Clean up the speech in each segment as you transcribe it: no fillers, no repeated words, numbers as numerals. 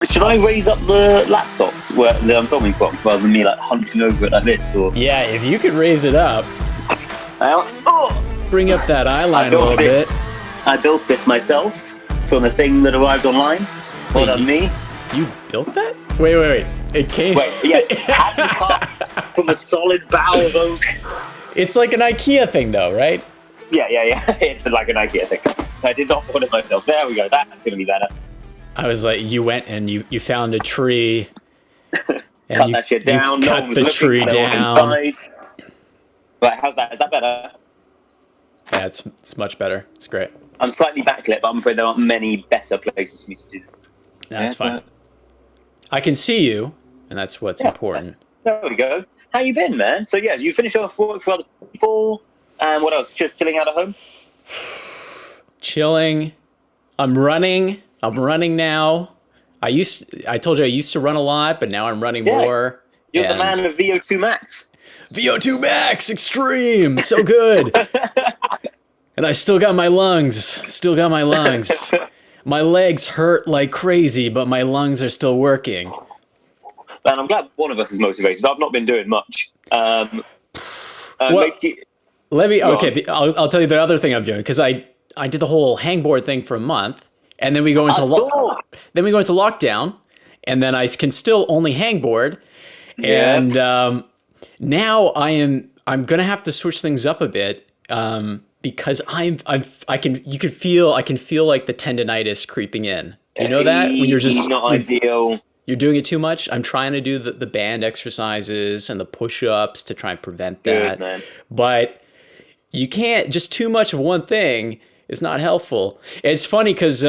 Should I raise up the laptop where I'm filming from, rather than me like hunching over it like this? Or Yeah, if you could raise it up, bring up that eye line a little bit. I built this myself from a thing that arrived online. Well done, me. You built that? Wait. It came. Yes, handicraft from a solid bough of oak. It's like an IKEA thing, though, right? Yeah. It's like an IKEA thing. I did not put it myself. There we go. That's going to be better. I was like, you went and you found a tree. And cut that shit down. Cut the tree down. Inside. Right, how's that? Is that better? Yeah, it's much better. It's great. I'm slightly backlit, but I'm afraid there aren't many better places for me to do this. That's fine. I can see you, and that's what's important. There we go. How you been, man? So yeah, you finished off work for other people, and what else? Just chilling out at home? Chilling. I'm running now. I told you I used to run a lot, but now I'm running more. You're the man of VO2 Max. VO2 Max Extreme, so good. And I still got my lungs. My legs hurt like crazy, but my lungs are still working. Man, I'm glad one of us is motivated. I've not been doing much. I'll tell you the other thing I'm doing, because I did the whole hangboard thing for a month, and then we go into lockdown, and then I can still only hangboard, and now I'm gonna have to switch things up a bit. Because I can feel like the tendonitis creeping in. You know that when you're just not ideal. You're doing it too much. I'm trying to do the band exercises and the push-ups to try and prevent that. Good, man. But you can't. Just too much of one thing is not helpful. It's funny because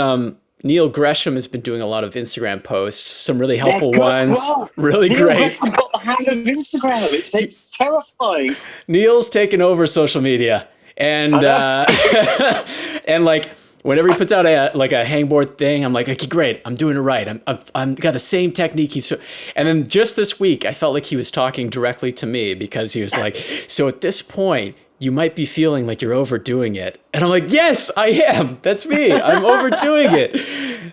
Neil Gresham has been doing a lot of Instagram posts, some really helpful ones. Really Neil great. Gresham's got the hang of Instagram. It's terrifying. Neil's taken over social media. And and like whenever he puts out a hangboard thing, I'm like, okay, great, I'm doing it right. I'm got the same technique. And then just this week, I felt like he was talking directly to me, because he was like, so at this point, you might be feeling like you're overdoing it. And I'm like, yes, I am. That's me. I'm overdoing it.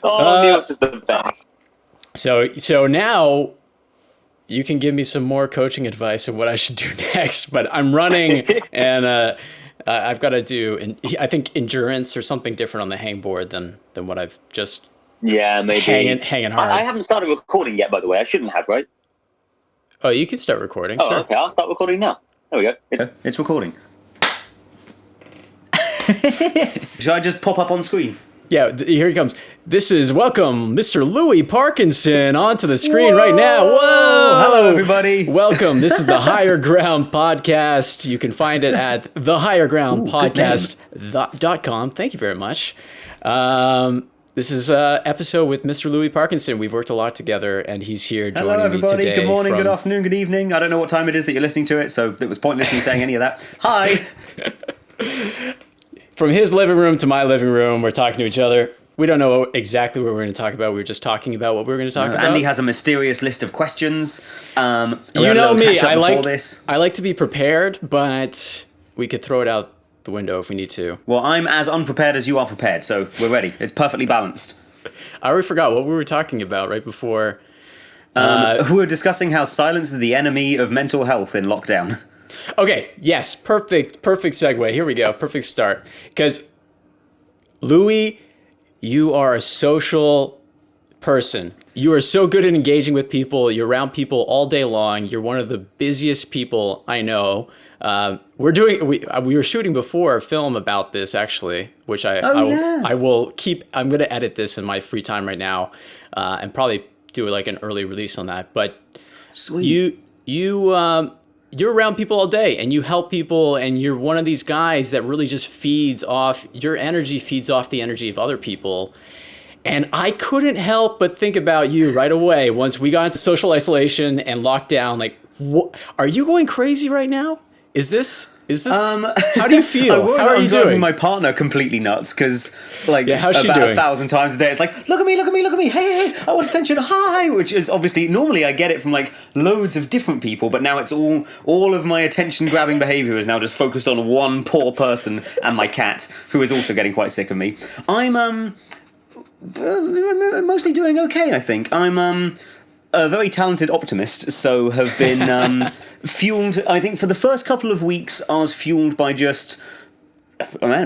Neil's just the best. So now you can give me some more coaching advice on what I should do next. But I'm running and. I've got to do, I think, endurance or something different on the hangboard than what I've just maybe hanging hard. I haven't started recording yet, by the way. I shouldn't have, right? Oh, you can start recording. Sure. Okay. I'll start recording now. There we go. It's recording. Should I just pop up on screen? Yeah, here he comes. This is welcome, Mr. Louie Parkinson, onto the screen right now. Whoa! Hello, everybody. Welcome. This is the Higher Ground Podcast. You can find it at thehighergroundpodcast.com. Thank you very much. This is an episode with Mr. Louie Parkinson. We've worked a lot together, and he's here joining me today. Hello, everybody. Good morning, good afternoon, good evening. I don't know what time it is that you're listening to it, so it was pointless me saying any of that. Hi. From his living room to my living room, we're talking to each other. We don't know exactly what we're going to talk about. We were just talking about what we were going to talk about. Andy has a mysterious list of questions. You know me. I like to be prepared, but we could throw it out the window if we need to. Well, I'm as unprepared as you are prepared, so we're ready. It's perfectly balanced. I already forgot what we were talking about right before. We were discussing how silence is the enemy of mental health in lockdown. Okay, yes, perfect segue. Here we go, perfect start. Because, Louie, you are a social person. You are so good at engaging with people. You're around people all day long. You're one of the busiest people I know. We were shooting before a film about this, actually, which I will keep. I'm going to edit this in my free time right now, and probably do like an early release on that. But sweet. You're around people all day, and you help people, and you're one of these guys that really just feeds off your energy, feeds off the energy of other people. And I couldn't help but think about you right away once we got into social isolation and lockdown. Like, are you going crazy right now? Is this? How do you feel? How are you driving my partner completely nuts because, how's she about doing? 1,000 times a day, it's like, look at me, hey, I want attention, hi, which is obviously, normally I get it from like loads of different people, but now it's all of my attention-grabbing behaviour is now just focused on one poor person and my cat, who is also getting quite sick of me. Mostly doing okay, I think. I'm a very talented optimist, so have been fueled. I think for the first couple of weeks, I was fueled by just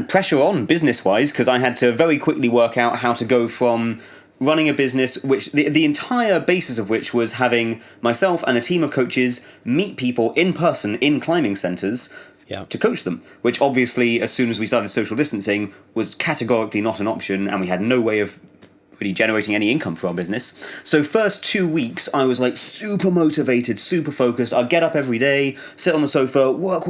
pressure on business-wise, because I had to very quickly work out how to go from running a business, which the entire basis of which was having myself and a team of coaches meet people in person in climbing centres to coach them, which obviously, as soon as we started social distancing, was categorically not an option, and we had no way of really generating any income for our business. So first 2 weeks, I was like super motivated, super focused. I'd get up every day, sit on the sofa, work,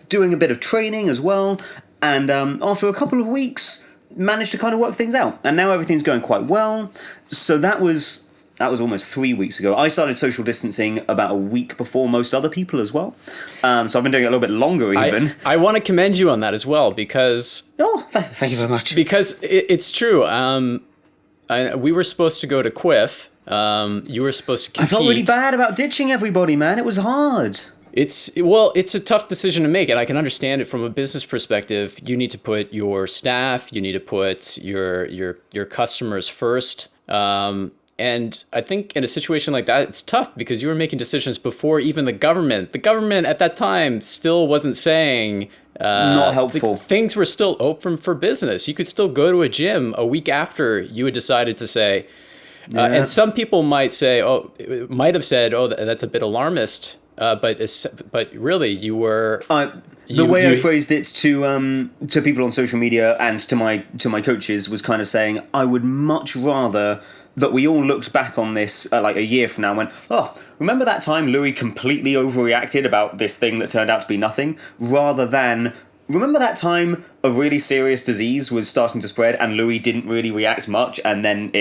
doing a bit of training as well, and after a couple of weeks, managed to kind of work things out, and now everything's going quite well. So that was almost 3 weeks ago. I started social distancing about a week before most other people as well. So I've been doing it a little bit longer even. I want to commend you on that as well, because... Thank you very much. Because it's true. We were supposed to go to Quiff. You were supposed to compete. I felt really bad about ditching everybody, man. It was hard. It's a tough decision to make, and I can understand it from a business perspective. You need to put your staff, you need to put your customers first. And I think in a situation like that, it's tough because you were making decisions before even the government. The government at that time still wasn't saying... not helpful. Things were still open for business. You could still go to a gym a week after you had decided to say... and some people might say, that's a bit alarmist. But really, you were... The way I phrased it to people on social media and to my coaches was kind of saying, I would much rather that we all looked back on this like a year from now and went, remember that time Louie completely overreacted about this thing that turned out to be nothing, rather than... Remember that time a really serious disease was starting to spread and Louie didn't really react much, and then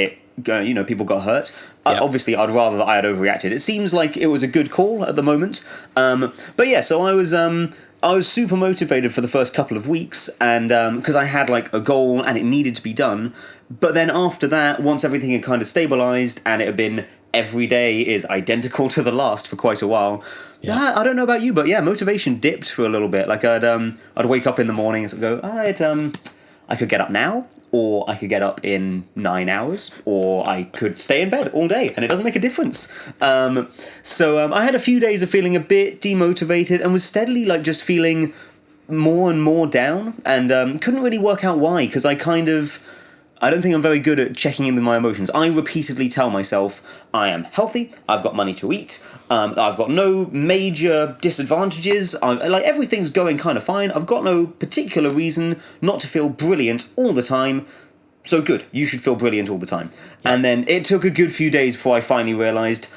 people got hurt? Obviously, I'd rather that I had overreacted. It seems like it was a good call at the moment. But yeah, so I was super motivated for the first couple of weeks, and because I had like a goal and it needed to be done. But then after that, once everything had kind of stabilized and it had been every day is identical to the last for quite a while. I don't know about you, but motivation dipped for a little bit. Like I'd wake up in the morning and go, I could get up now, or I could get up in 9 hours, or I could stay in bed all day, and it doesn't make a difference. So I had a few days of feeling a bit demotivated and was steadily like just feeling more and more down, and couldn't really work out why, because I don't think I'm very good at checking in with my emotions. I repeatedly tell myself I am healthy, I've got money to eat, I've got no major disadvantages, everything's going kind of fine, I've got no particular reason not to feel brilliant all the time, so good, you should feel brilliant all the time. And then it took a good few days before I finally realised,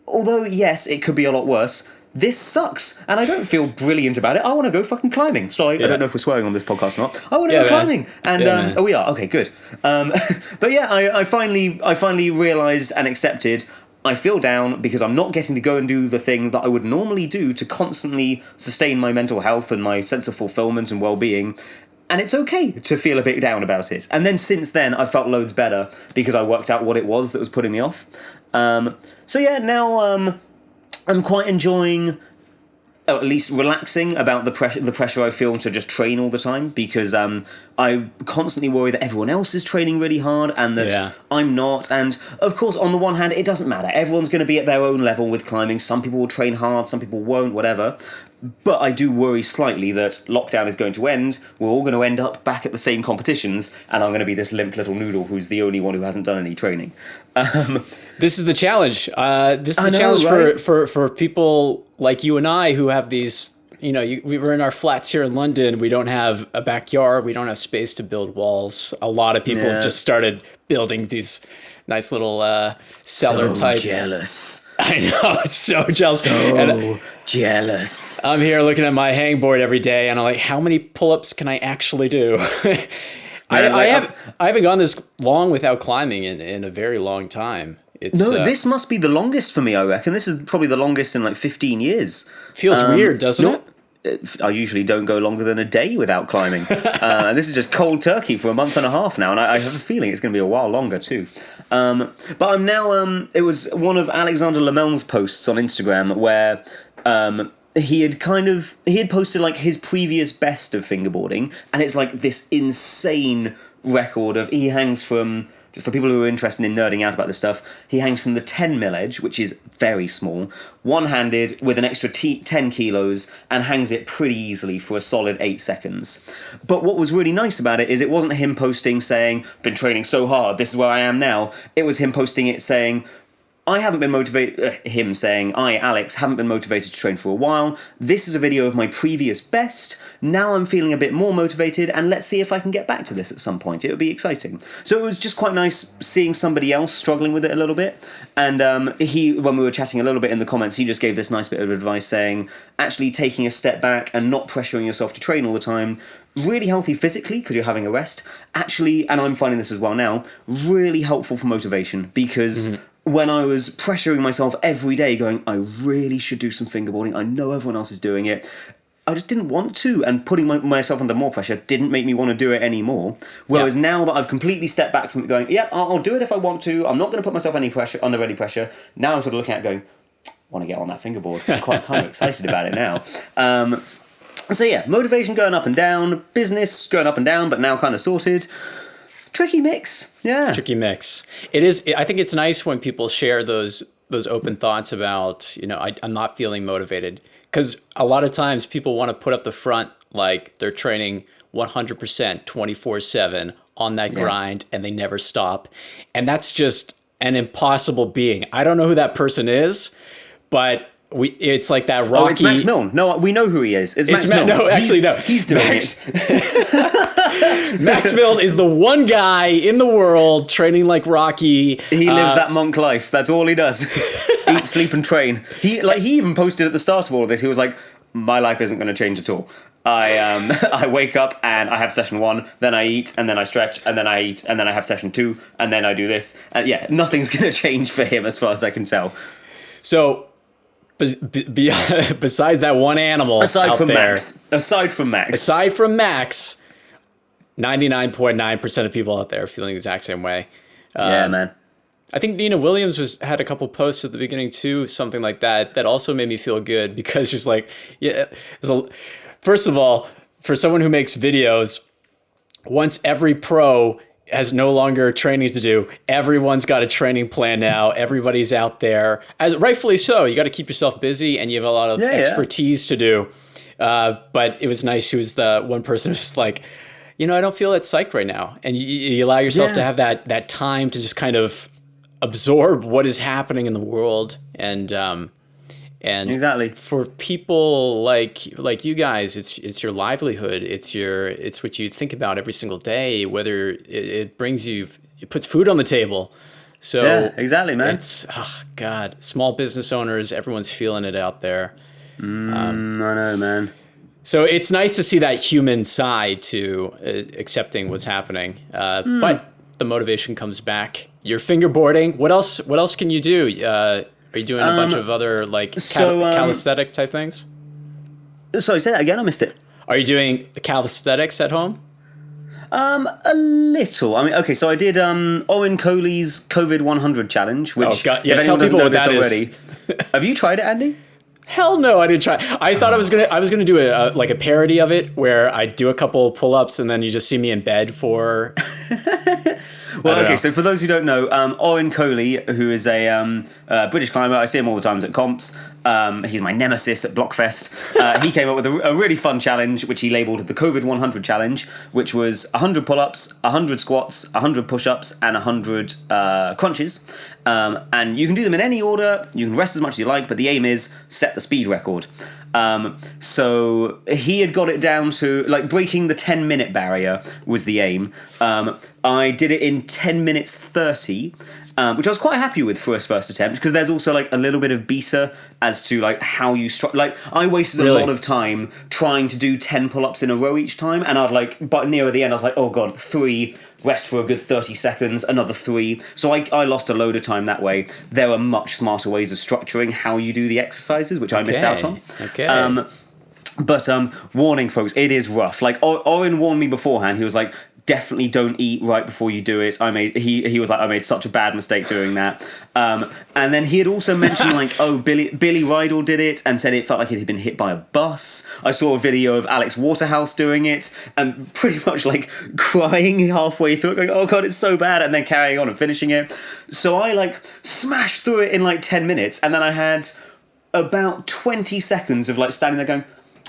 although yes, it could be a lot worse, this sucks, and I don't feel brilliant about it. I want to go fucking climbing. Sorry, I don't know if we're swearing on this podcast or not. I want to go climbing, and we are. Okay, good. But yeah, I finally realised and accepted. I feel down because I'm not getting to go and do the thing that I would normally do to constantly sustain my mental health and my sense of fulfillment and well-being. And it's okay to feel a bit down about it. And then since then, I've felt loads better because I worked out what it was that was putting me off. So yeah, now I'm quite enjoying, or at least relaxing about the pressure I feel to just train all the time, because I constantly worry that everyone else is training really hard and that I'm not. And of course, on the one hand, it doesn't matter. Everyone's going to be at their own level with climbing. Some people will train hard, some people won't, whatever. But I do worry slightly that lockdown is going to end, we're all going to end up back at the same competitions, and I'm going to be this limp little noodle who's the only one who hasn't done any training. This is the challenge. This is the challenge, right? for people like you and I who have these, we were in our flats here in London. We don't have a backyard. We don't have space to build walls. A lot of people have just started building these nice little cellar type. So jealous. I know, it's so jealous. Jealous. I'm here looking at my hangboard every day, and I'm like, how many pull-ups can I actually do? I haven't gone this long without climbing in a very long time. This must be the longest for me, I reckon. This is probably the longest in like 15 years. Feels weird, doesn't it? I usually don't go longer than a day without climbing. And this is just cold turkey for a month and a half now, and I have a feeling it's going to be a while longer too. But I'm now... it was one of Alexander Lemel's posts on Instagram where... he had posted like his previous best of fingerboarding, and it's like this insane record of, he hangs from, just for people who are interested in nerding out about this stuff, he hangs from the 10 mil edge, which is very small, one-handed with an extra 10 kilos, and hangs it pretty easily for a solid 8 seconds. But what was really nice about it is it wasn't him posting saying, been training so hard, this is where I am now. It was him posting it saying, I haven't been motivated, him saying, I, Alex, haven't been motivated to train for a while. This is a video of my previous best. Now I'm feeling a bit more motivated, and let's see if I can get back to this at some point. It would be exciting. So it was just quite nice seeing somebody else struggling with it a little bit. And when we were chatting a little bit in the comments, he just gave this nice bit of advice saying, actually taking a step back and not pressuring yourself to train all the time, really healthy physically because you're having a rest. Actually, and I'm finding this as well now, really helpful for motivation because when I was pressuring myself every day going, I really should do some fingerboarding, I know everyone else is doing it, I just didn't want to, and putting myself under more pressure didn't make me want to do it anymore. Whereas now that I've completely stepped back from it going, yep, I'll do it if I want to, I'm not going to put myself under any pressure, now I'm sort of looking at it going, I want to get on that fingerboard. I'm quite kind of excited about it now. So yeah, motivation going up and down, business going up and down, but now kind of sorted. Tricky mix, yeah. Tricky mix. It is. I think it's nice when people share those open thoughts about, I'm not feeling motivated, because a lot of times people want to put up the front like they're training 100%, 24/7 on that grind, and they never stop, and that's just an impossible being. I don't know who that person is, but it's like that Rocky. Oh, it's Max Milne. No, we know who he is. It's Max Milne. No, actually, no. He's doing it. Max Milne is the one guy in the world training like Rocky. He lives that monk life. That's all he does. Eat, sleep, and train. He even posted at the start of all of this. He was like, "My life isn't going to change at all. I wake up and I have session 1, then I eat, and then I stretch, and then I eat, and then I have session 2, and then I do this." And yeah, nothing's going to change for him as far as I can tell. So, besides that one animal, aside from there, Max, 99.9% of people out there are feeling the exact same way. Yeah, man. I think Nina Williams had a couple posts at the beginning too, something like that also made me feel good, because she's like, first of all, for someone who makes videos, once every pro has no longer training to do, everyone's got a training plan now. Everybody's out there, as rightfully so. You got to keep yourself busy, and you have a lot of expertise to do. But it was nice. She was the one person who's just like, I don't feel that psyched right now. And you allow yourself to have that time to just kind of absorb what is happening in the world. And exactly, for people like you guys, it's your livelihood. It's what you think about every single day, whether it puts food on the table. So yeah, exactly, man. It's God, small business owners, everyone's feeling it out there. I know, man. So it's nice to see that human side to accepting what's happening. But the motivation comes back. You're fingerboarding. What else can you do? Are you doing a bunch of other calisthenic type things? Sorry, say that again. I missed it. Are you doing calisthenics at home? A little. I mean, okay. So I did Owen Coley's COVID 100 challenge, which if anyone doesn't know this already, have you tried it, Andy? Hell no, I didn't try. I thought I was gonna do a parody of it where I do a couple pull-ups and then you just see me in bed for. Well, okay, so for those who don't know, Owen Coley, who is a British climber, I see him all the time at comps. He's my nemesis at Blockfest. He came up with a really fun challenge, which he labelled the COVID 100 challenge, which was 100 pull-ups, 100 squats, 100 push-ups, and 100 crunches. And you can do them in any order. You can rest as much as you like, but the aim is set the speed record. So he had got it down to, breaking the 10-minute barrier was the aim. I did it in 10 minutes 30, which I was quite happy with for his first attempt, because there's also a little bit of beta as to how you I wasted a lot of time trying to do 10 pull-ups in a row each time, and I'd but near the end I was like, oh god, 3, rest for a good 30 seconds, another 3. So I lost a load of time that way. There are much smarter ways of structuring how you do the exercises, which I missed out on. Okay. But warning, folks, it is rough. Owen warned me beforehand. He was like, definitely don't eat right before you do it. He was like, I made such a bad mistake doing that. And then he had also mentioned like, oh, Billy Rydell did it and said it felt like it had been hit by a bus. I saw a video of Alex Waterhouse doing it and pretty much like crying halfway through it, going, oh God, it's so bad, and then carrying on and finishing it. So I like smashed through it in like 10 minutes, and then I had about 20 seconds of like standing there going,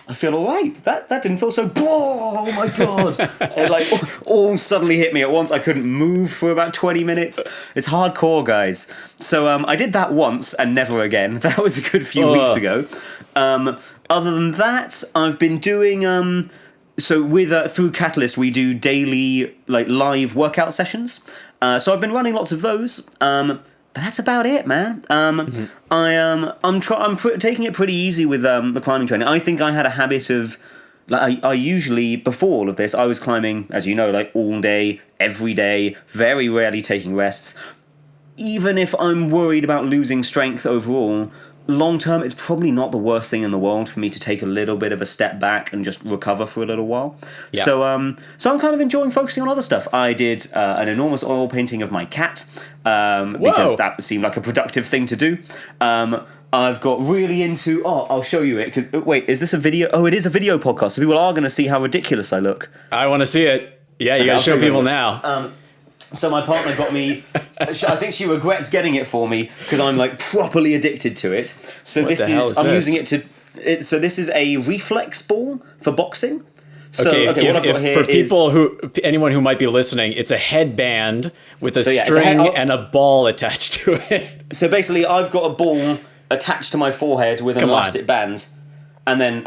I feel all right. That didn't feel so. Oh my God! It like all suddenly hit me at once. I couldn't move for about 20 minutes. It's hardcore, guys. So I did that once and never again. That was a good few weeks ago. Other than that, I've been doing. So with through Catalyst, we do daily like live workout sessions. So I've been running lots of those. But that's about it, man. I'm taking it pretty easy with the climbing training. I think I had a habit of, like, I usually, before all of this, I was climbing, as you know, like all day, every day, very rarely taking rests. Even if I'm worried about losing strength overall, long term, it's probably not the worst thing in the world for me to take a little bit of a step back and just recover for a little while. Yeah. So I'm kind of enjoying focusing on other stuff. I did an enormous oil painting of my cat because that seemed like a productive thing to do. I've got really into... Oh, I'll show you it. Because wait, is this a video? Oh, it is a video podcast, so people are going to see how ridiculous I look. I want to see it. Yeah, you got to show people now. So my partner got me... I think she regrets getting it for me because I'm like properly addicted to it. So I'm using it to... So this is a reflex ball for boxing. So, what I've got here for anyone who might be listening, it's a headband with a string and a ball attached to it. So basically, I've got a ball attached to my forehead with an elastic band, and then...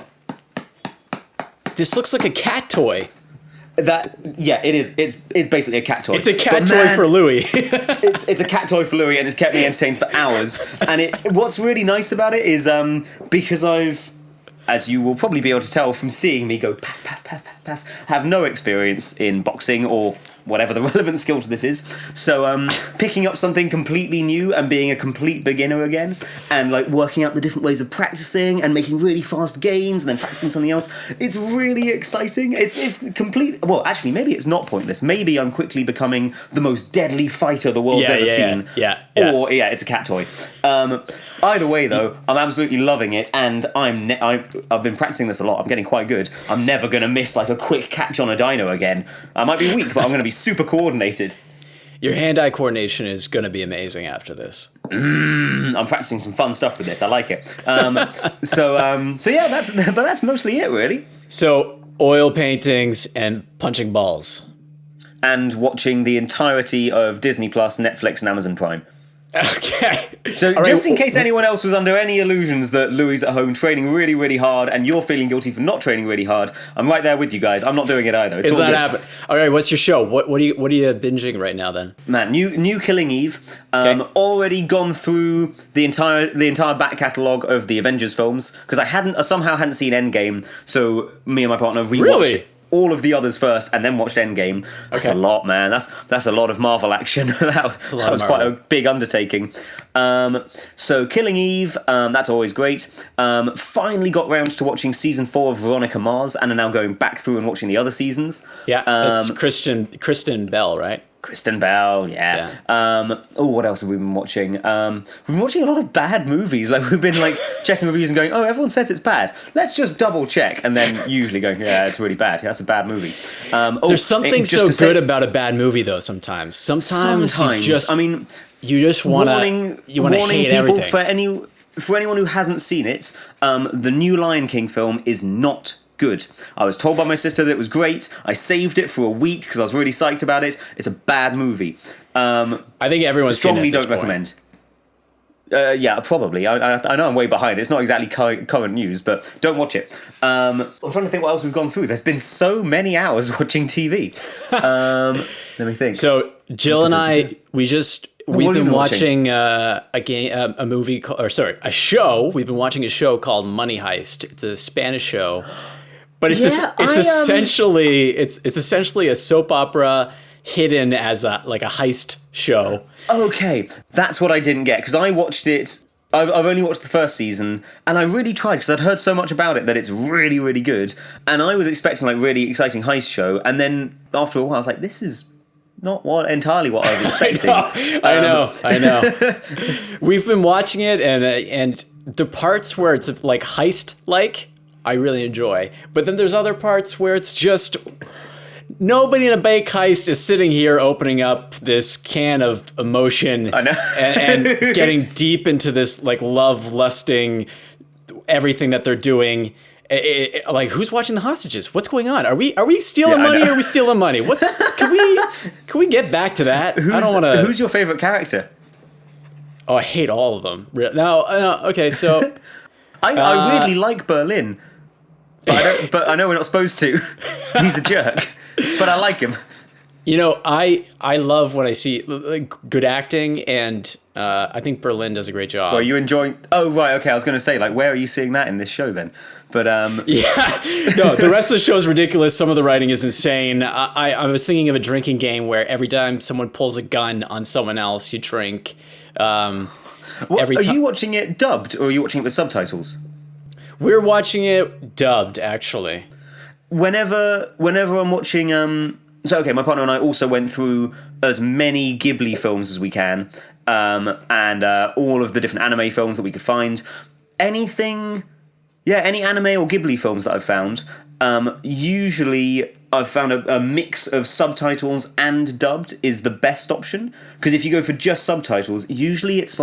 This looks like a cat toy. It is. It's basically a cat toy. It's a cat toy for Louie. it's a cat toy for Louie, and it's kept me entertained for hours. And what's really nice about it is because I've, as you will probably be able to tell from seeing me go paff, paff, paff, paff, paff, have no experience in boxing or whatever the relevant skill to this is. So picking up something completely new and being a complete beginner again and like working out the different ways of practicing and making really fast gains and then practicing something else, it's really exciting. It's complete... Well, actually, maybe it's not pointless. Maybe I'm quickly becoming the most deadly fighter the world's ever seen. Yeah. Or, it's a cat toy. Either way, though, I'm absolutely loving it, and I've been practicing this a lot. I'm getting quite good. I'm never going to miss like a quick catch on a dyno again. I might be weak, but I'm going to be super coordinated. Your hand-eye coordination is going to be amazing after this. I'm practicing some fun stuff with this. I like it. So yeah, that's mostly it, really. So oil paintings and punching balls. And watching the entirety of Disney Plus, Netflix, and Amazon Prime. Okay. So just in case anyone else was under any illusions that Louie's at home training really, really hard and you're feeling guilty for not training really hard, I'm right there with you guys. I'm not doing it either. It's all not good. happening. All right, what's your show? What are you binging right now then? Man, new Killing Eve. Already gone through the entire back catalogue of the Avengers films because I somehow hadn't seen Endgame, so me and my partner rewatched all of the others first and then watched Endgame. That's a lot, man. That's a lot of Marvel action. that was quite a big undertaking. So Killing Eve, that's always great. Finally got round to watching season 4 of Veronica Mars and are now going back through and watching the other seasons. Yeah, that's Kristen Bell, right? Kristen Bell, yeah. What else have we been watching? We've been watching a lot of bad movies. Like we've been like checking reviews and going, oh, everyone says it's bad. Let's just double check, and then usually going, yeah, it's really bad. That's a bad movie. There's something so good about a bad movie, though. Sometimes you just want to hate people everything. For anyone who hasn't seen it, the new Lion King film is not good. I was told by my sister that it was great. I saved it for a week because I was really psyched about it. It's a bad movie. I think everyone's strongly don't recommend. Yeah, probably. I know I'm way behind. It's not exactly current news, but don't watch it. I'm trying to think what else we've gone through. There's been so many hours watching TV. Let me think. So Jill and I, we've been watching a show. We've been watching a show called Money Heist. It's a Spanish show. But it's essentially a soap opera hidden as a heist show. Okay, that's what I didn't get because I watched it I've only watched the first season, and I really tried because I'd heard so much about it that it's really, really good. And I was expecting like really exciting heist show, and then after a while, I was like, this is not entirely what I was expecting. I know. We've been watching it, and the parts where it's like heist-like, I really enjoy. But then there's other parts where it's just nobody in a bank heist is sitting here opening up this can of emotion and getting deep into this like love wisting everything that they're doing. Like, who's watching the hostages? What's going on? Are we stealing money? Or are we stealing money? Can we get back to that? I don't want to. Who's your favorite character? Oh, I hate all of them. No, okay, so I weirdly like Berlin, but I know we're not supposed to. He's a jerk, but I like him. You know, I love when I see like, good acting, and I think Berlin does a great job. Well, are you enjoying? Oh, right, okay. I was going to say, like, where are you seeing that in this show then? But yeah, no, the rest of the show is ridiculous. Some of the writing is insane. I was thinking of a drinking game where every time someone pulls a gun on someone else, you drink. Are you watching it dubbed or are you watching it with subtitles? We're watching it dubbed, actually. Whenever I'm watching, so okay, my partner and I also went through as many Ghibli films as we can, and all of the different anime films that we could find. Any anime or Ghibli films that I've found, usually I've found a mix of subtitles and dubbed is the best option. Because if you go for just subtitles, usually it's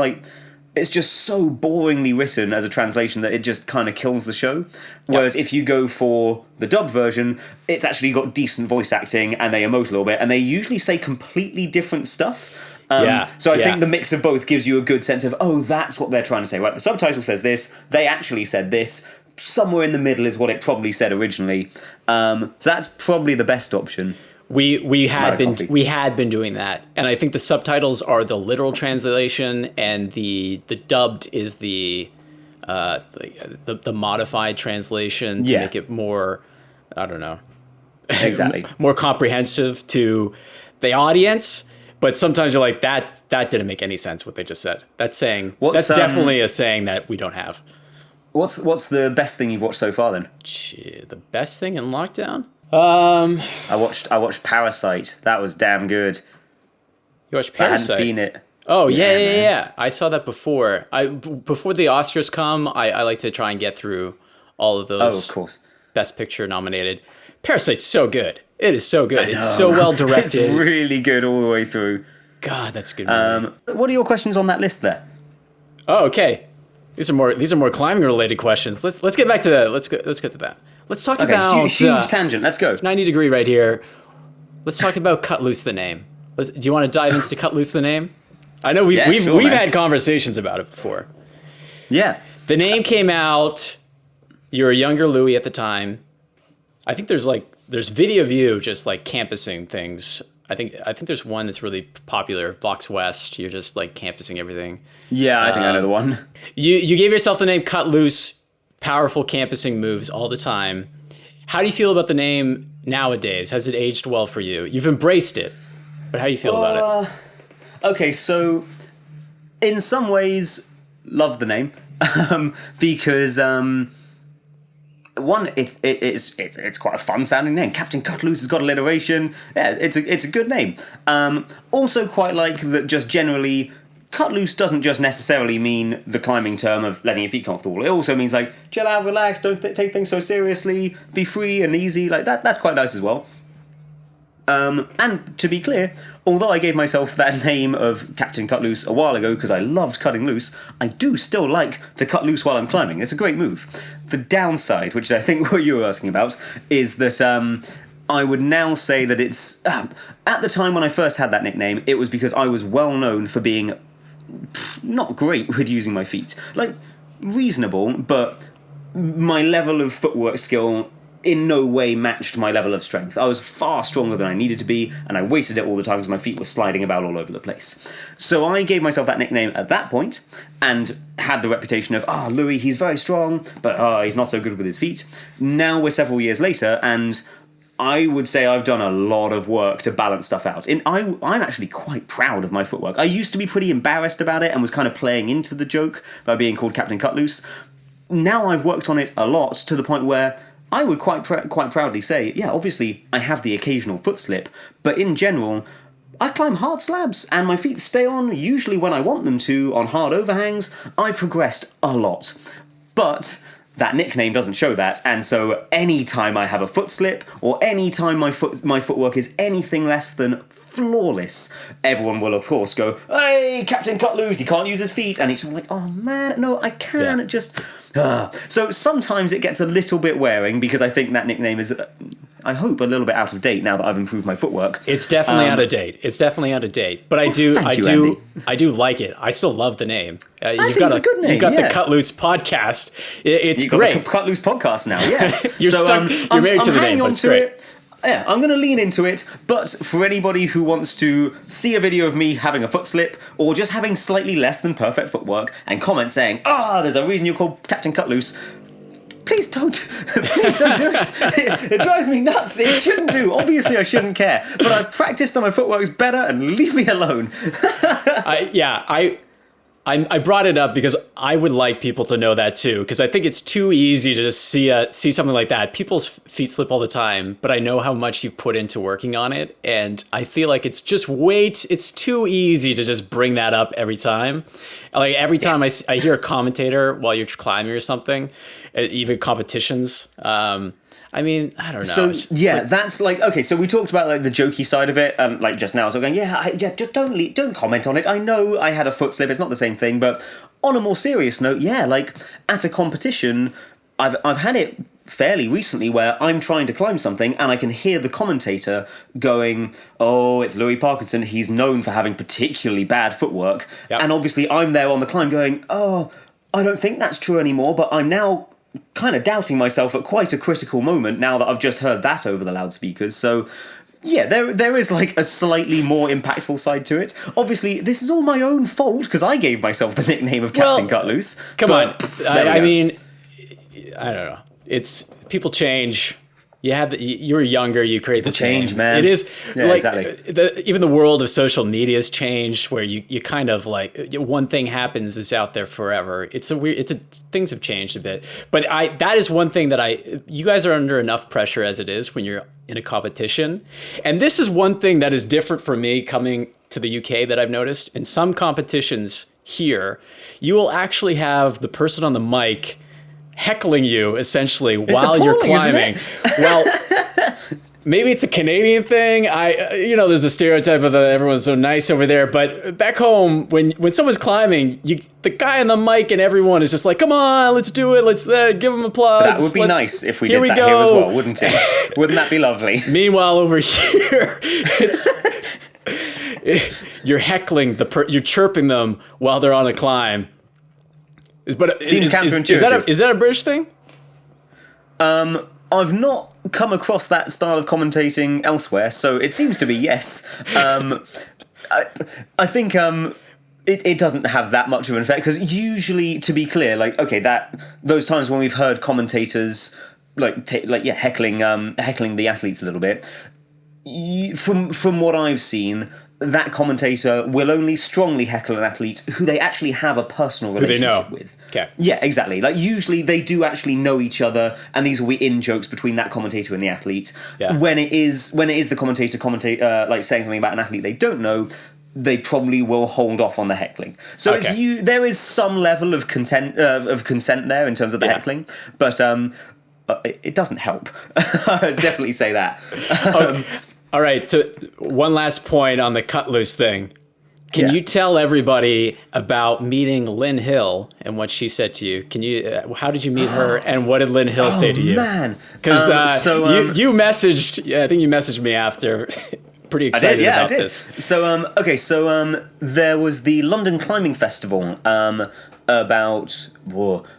just so boringly written as a translation that it just kind of kills the show. Whereas if you go for the dubbed version, it's actually got decent voice acting and they emote a little bit, and they usually say completely different stuff. So I think the mix of both gives you a good sense of, oh, that's what they're trying to say. Right, the subtitle says this, they actually said this. Somewhere in the middle is what it probably said originally. So that's probably the best option. We had been doing that, and I think the subtitles are the literal translation, and the dubbed is the modified translation to make it more, I don't know, exactly more comprehensive to the audience. But sometimes you're like, that didn't make any sense what they just said. That's definitely a saying that we don't have. What's the best thing you've watched so far then? The best thing in lockdown? I watched Parasite. That was damn good. You watched Parasite? I hadn't seen it. Oh yeah. I saw that before. Before the Oscars come, I like to try and get through all of those. Oh, of course. Best Picture nominated. Parasite's so good. It is so good. It's so well directed. It's really good all the way through. God, that's a good movie. What are your questions on that list there? Oh, okay. These are more climbing related questions. Let's get back to that. Let's get to that. Let's talk about huge tangent. Let's go. 90-degree right here. Let's talk about Cut Loose the Name. Do you want to dive into Cut Loose the Name? I know we've had conversations about it before. Yeah. The name came out. You're a younger Louie at the time. I think there's video of you just like campusing things. I think there's one that's really popular, Vox West. You're just like campusing everything. Yeah, I think I know the one. You gave yourself the name Cut Loose, powerful campusing moves all the time. How do you feel about the name nowadays? Has it aged well for you? You've embraced it, but how do you feel about it? Okay, so in some ways, love the name because one, it's quite a fun sounding name. Captain Cut Loose has got alliteration. Yeah, it's a good name. Also, quite like that. Just generally, cut loose doesn't just necessarily mean the climbing term of letting your feet come off the wall. It also means like chill out, relax, don't take things so seriously, be free and easy. Like that's quite nice as well. And to be clear, although I gave myself that name of Captain Cut Loose a while ago because I loved cutting loose, I do still like to cut loose while I'm climbing. It's a great move. The downside, which I think what you were asking about, is that I would now say that it's... at the time when I first had that nickname, it was because I was well known for being not great with using my feet. Like, reasonable, but my level of footwork skill in no way matched my level of strength. I was far stronger than I needed to be, and I wasted it all the time because my feet were sliding about all over the place. So I gave myself that nickname at that point, and had the reputation of, Louie, he's very strong, but he's not so good with his feet. Now we're several years later, and I would say I've done a lot of work to balance stuff out. I'm actually quite proud of my footwork. I used to be pretty embarrassed about it and was kind of playing into the joke by being called Captain Cutloose. Now I've worked on it a lot to the point where I would quite proudly say, yeah, obviously I have the occasional foot slip, but in general, I climb hard slabs and my feet stay on, usually when I want them to, on hard overhangs. I've progressed a lot. But that nickname doesn't show that, and so any time I have a foot slip, or any time my footwork is anything less than flawless, everyone will of course go, "Hey, Captain Cutloose, he can't use his feet," and each time I'm like, "Oh man, no, I can just." So sometimes it gets a little bit wearing because I think that nickname is, I hope, a little bit out of date now that I've improved my footwork. It's definitely out of date. It's definitely out of date. But I do like it. I still love the name. I think it's a good name. You've got the Cutloose podcast. It's great. You've got the Cutloose podcast now. Yeah, you're married to the name. But it's great. Yeah, I'm going to lean into it, but for anybody who wants to see a video of me having a foot slip or just having slightly less than perfect footwork and comment saying, there's a reason you're called Captain Cutloose, please don't. Please don't do it. It drives me nuts. It shouldn't do. Obviously, I shouldn't care. But I've practiced and my footwork is better, and leave me alone. I brought it up because I would like people to know that too, because I think it's too easy to just see something like that. People's feet slip all the time, but I know how much you've put into working on it, and I feel like it's just it's too easy to just bring that up every time. Like every time I hear a commentator while you're climbing or something, even competitions. I mean, I don't know. So yeah, that's like, okay, so we talked about like the jokey side of it, and like just now, so going, just don't comment on it. I know I had a foot slip; it's not the same thing. But on a more serious note, yeah, like at a competition, I've had it fairly recently where I'm trying to climb something and I can hear the commentator going, "Oh, it's Louie Parkinson. He's known for having particularly bad footwork," and obviously I'm there on the climb going, "Oh, I don't think that's true anymore," but I'm now kind of doubting myself at quite a critical moment now that I've just heard that over the loudspeakers. So yeah, there is like a slightly more impactful side to it. Obviously, this is all my own fault because I gave myself the nickname of Captain Cutloose. Come on. I mean, I don't know. It's people change. You were younger. You create the change, man. It is exactly. Even the world of social media has changed, where you kind of like one thing happens is out there forever. Things have changed a bit, but that is one thing that you guys are under enough pressure as it is when you're in a competition, and this is one thing that is different for me coming to the UK that I've noticed in some competitions here. You will actually have the person on the mic heckling you essentially while you're climbing. Well, maybe it's a Canadian thing. There's a stereotype of everyone's so nice over there, but back home when someone's climbing, the guy on the mic and everyone is just like, "Come on, let's do it. Let's give them applause." That would be nice if we did that here as well, wouldn't it? Wouldn't that be lovely? Meanwhile, over here, you're heckling you're chirping them while they're on a climb. But seems counterintuitive. Is that a British thing? I've not come across that style of commentating elsewhere, so it seems to be yes. I think it doesn't have that much of an effect because usually, to be clear, like those times when we've heard commentators heckling the athletes a little bit. From what I've seen, that commentator will only strongly heckle an athlete who they actually have a personal relationship with. Okay. Yeah, exactly. Like usually they do actually know each other, and these will be in-jokes between that commentator and the athlete. Yeah. When it is the commentator saying something about an athlete they don't know, they probably will hold off on the heckling. So there is some level of consent there in terms of the heckling, but it doesn't help. I'd definitely say that. All right, one last point on the Cutloose thing. Can you tell everybody about meeting Lynn Hill and what she said to you? How did you meet her, and what did Lynn Hill say to you? Man, because you messaged. I think you messaged me after. Pretty excited about this. So there was the London Climbing Festival about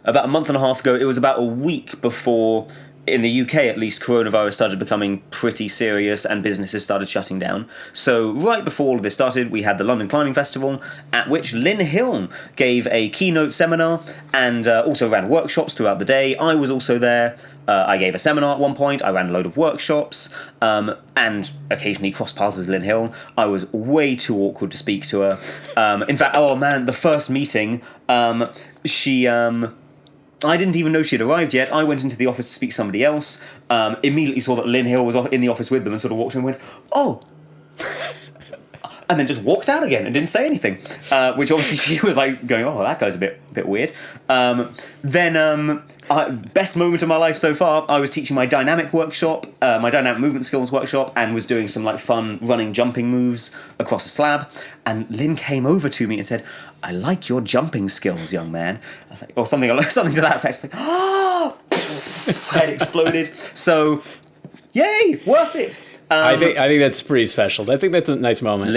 a month and a half ago. It was about a week before in the UK at least, coronavirus started becoming pretty serious and businesses started shutting down. So right before all of this started, we had the London Climbing Festival, at which Lynn Hill gave a keynote seminar and also ran workshops throughout the day. I was also there. I gave a seminar at one point. I ran a load of workshops and occasionally crossed paths with Lynn Hill. I was way too awkward to speak to her. In fact, oh man, the first meeting, I didn't even know she'd arrived yet. I went into the office to speak to somebody else, immediately saw that Lynn Hill was in the office with them and sort of walked in and went, oh! And then just walked out again and didn't say anything, which obviously she was like going, oh, that guy's a bit weird. Best moment of my life so far, I was teaching my dynamic workshop, my dynamic movement skills workshop, and was doing some like fun running jumping moves across a slab. And Lynn came over to me and said, I like your jumping skills, young man. I was like, or something to that effect. It's like, ah! Head exploded. So, yay, worth it. I think that's pretty special. I think that's a nice moment.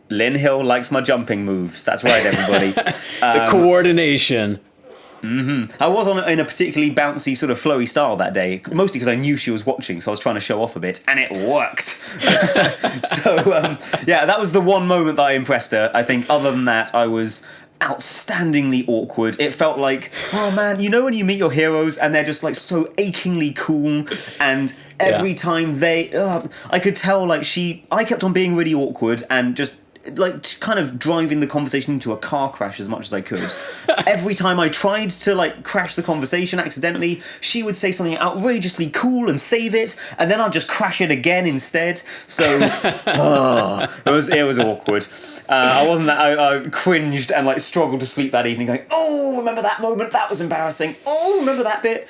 Lynn Hill likes my jumping moves. That's right, everybody. The coordination. Mm-hmm. I was in a particularly bouncy, sort of flowy style that day, mostly because I knew she was watching, so I was trying to show off a bit, and it worked. So, that was the one moment that I impressed her. I think other than that, I was outstandingly awkward. It felt like, oh man, you know when you meet your heroes and they're just like so achingly cool, and every time I could tell like I kept on being really awkward and just like kind of driving the conversation into a car crash as much as I could. Every time I tried to like crash the conversation accidentally, she would say something outrageously cool and save it, and then I'd just crash it again instead. So it was awkward. I cringed and like struggled to sleep that evening going, oh, remember that moment? That was embarrassing. Oh, remember that bit?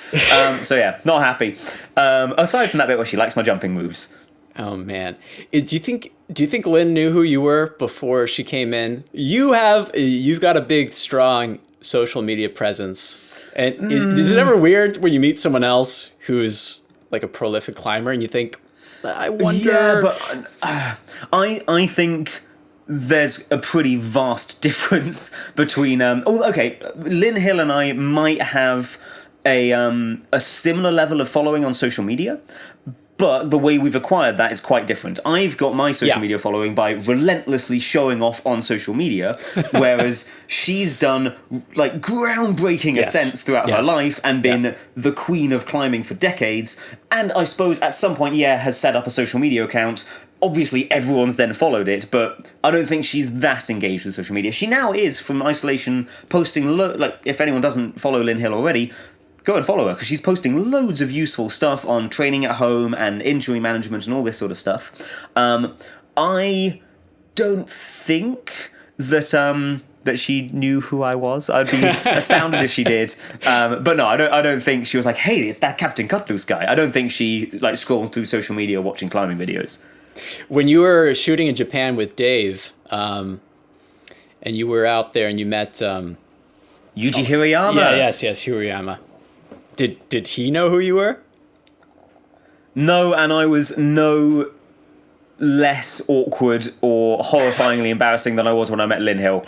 Not happy. Aside from that bit where she likes my jumping moves. Oh man, do you think Lynn knew who you were before she came in? You've got a big, strong social media presence, and is it ever weird when you meet someone else who's like a prolific climber and you think, I wonder? Yeah, but I think there's a pretty vast difference between. Lynn Hill and I might have a similar level of following on social media. But the way we've acquired that is quite different. I've got my social media following by relentlessly showing off on social media, whereas she's done like groundbreaking ascents throughout her life and been the queen of climbing for decades. And I suppose at some point, has set up a social media account. Obviously, everyone's then followed it, but I don't think she's that engaged with social media. She now is, from isolation, posting, if anyone doesn't follow Lynn Hill already, go and follow her, because she's posting loads of useful stuff on training at home and injury management and all this sort of stuff. I don't think that she knew who I was. I'd be astounded if she did. But no, I don't think she was like, hey, it's that Captain Cutloose guy. I don't think she like scrolled through social media watching climbing videos. When you were shooting in Japan with Dave, and you were out there and you met Yuji Hirayama. Yes, Hirayama. Did he know who you were? No, and I was no less awkward or horrifyingly embarrassing than I was when I met Lynn Hill.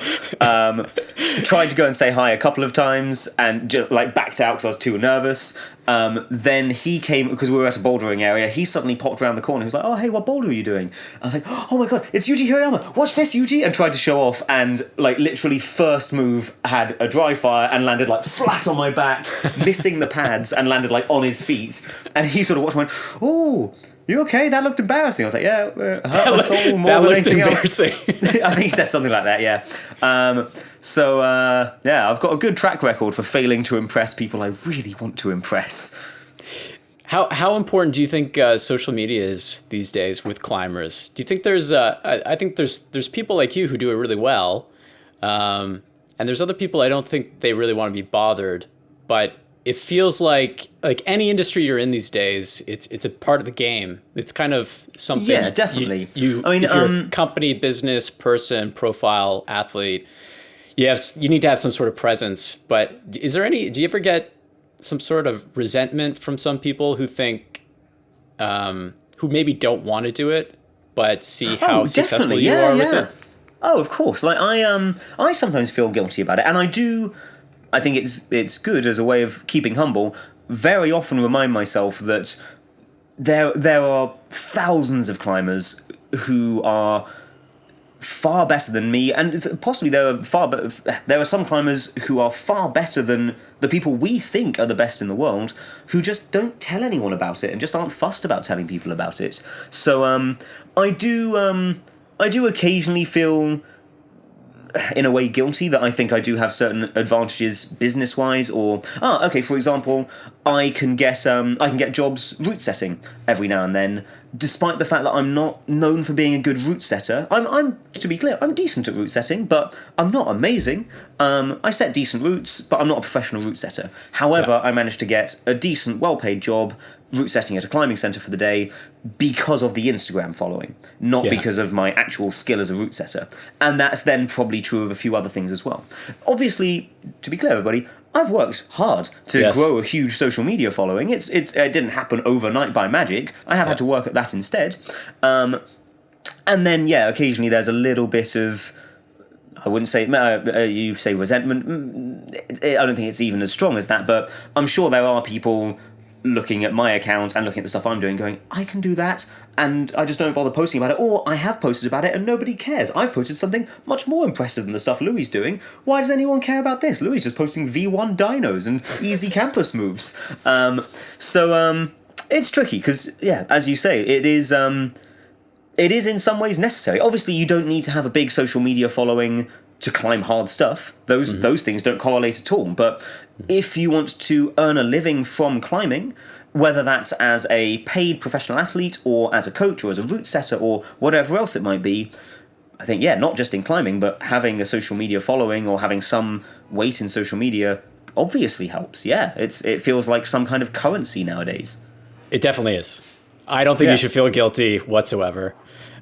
Tried to go and say hi a couple of times and just like backed out because I was too nervous. Then he came, because we were at a bouldering area, he suddenly popped around the corner. He was like, oh, hey, what boulder are you doing? I was like, oh my God, it's Yuji Hirayama. Watch this, Yuji. And tried to show off, and like literally first move had a dry fire and landed like flat on my back, missing the pads, and landed like on his feet. And he sort of watched and went, oh, you okay? That looked embarrassing. I was like, yeah, hurt my soul more than anything else. I think he said something like that, yeah. I've got a good track record for failing to impress people I really want to impress. How important do you think social media is these days with climbers? Do you think there's I think there's people like you who do it really well, and there's other people I don't think they really want to be bothered, but it feels like any industry you're in these days, it's a part of the game. It's kind of something. Yeah, definitely. If you're a company, business, person, profile, athlete, you need to have some sort of presence. But do you ever get some sort of resentment from some people who think, who maybe don't want to do it, but see how successful you are with it? Oh, of course. Like I sometimes feel guilty about it, and I think it's good as a way of keeping humble. very often remind myself that there are thousands of climbers who are far better than me, and possibly there are some climbers who are far better than the people we think are the best in the world, who just don't tell anyone about it and just aren't fussed about telling people about it. So I do occasionally feel, in a way, guilty that I think I do have certain advantages business-wise, or for example, I can get jobs route setting every now and then, despite the fact that I'm not known for being a good route setter. I'm to be clear, I'm decent at route setting, but I'm not amazing. I set decent routes, but I'm not a professional route setter. However, I managed to get a decent, well-paid job route setting at a climbing centre for the day because of the Instagram following, not because of my actual skill as a route setter. And that's then probably true of a few other things as well. Obviously, to be clear, everybody, I've worked hard to grow a huge social media following. It didn't happen overnight by magic. I have had to work at that instead. And then, occasionally there's a little bit of, I wouldn't say, you say resentment. I don't think it's even as strong as that, but I'm sure there are people looking at my account and looking at the stuff I'm doing going, I can do that, and I just don't bother posting about it, or I have posted about it and nobody cares. I've posted something much more impressive than the stuff Louie's doing. Why does anyone care about this? Louie's just posting V1 dynos and easy campus moves. So it's tricky because, as you say, it is in some ways necessary. Obviously, you don't need to have a big social media following to climb hard stuff. Those things don't correlate at all. But if you want to earn a living from climbing, whether that's as a paid professional athlete or as a coach or as a route setter or whatever else it might be, I think, not just in climbing, but having a social media following or having some weight in social media obviously helps. It feels like some kind of currency nowadays. It definitely is. I don't think you should feel guilty whatsoever.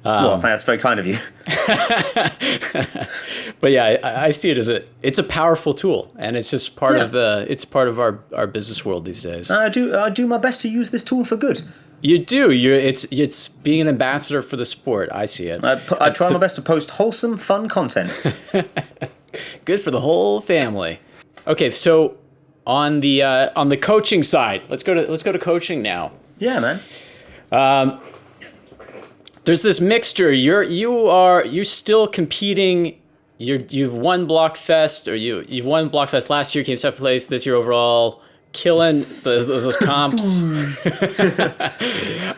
Well, that's very kind of you. But I see it as it's a powerful tool, and it's just part of our business world these days. I do my best to use this tool for good. You do. It's being an ambassador for the sport. I see it. I try my best to post wholesome, fun content. Good for the whole family. Okay, so on the coaching side, let's go to coaching now. Yeah, man. There's this mixture. You're still competing. You've won Blockfest, or you've won Blockfest last year, came second place this year overall, killing those comps.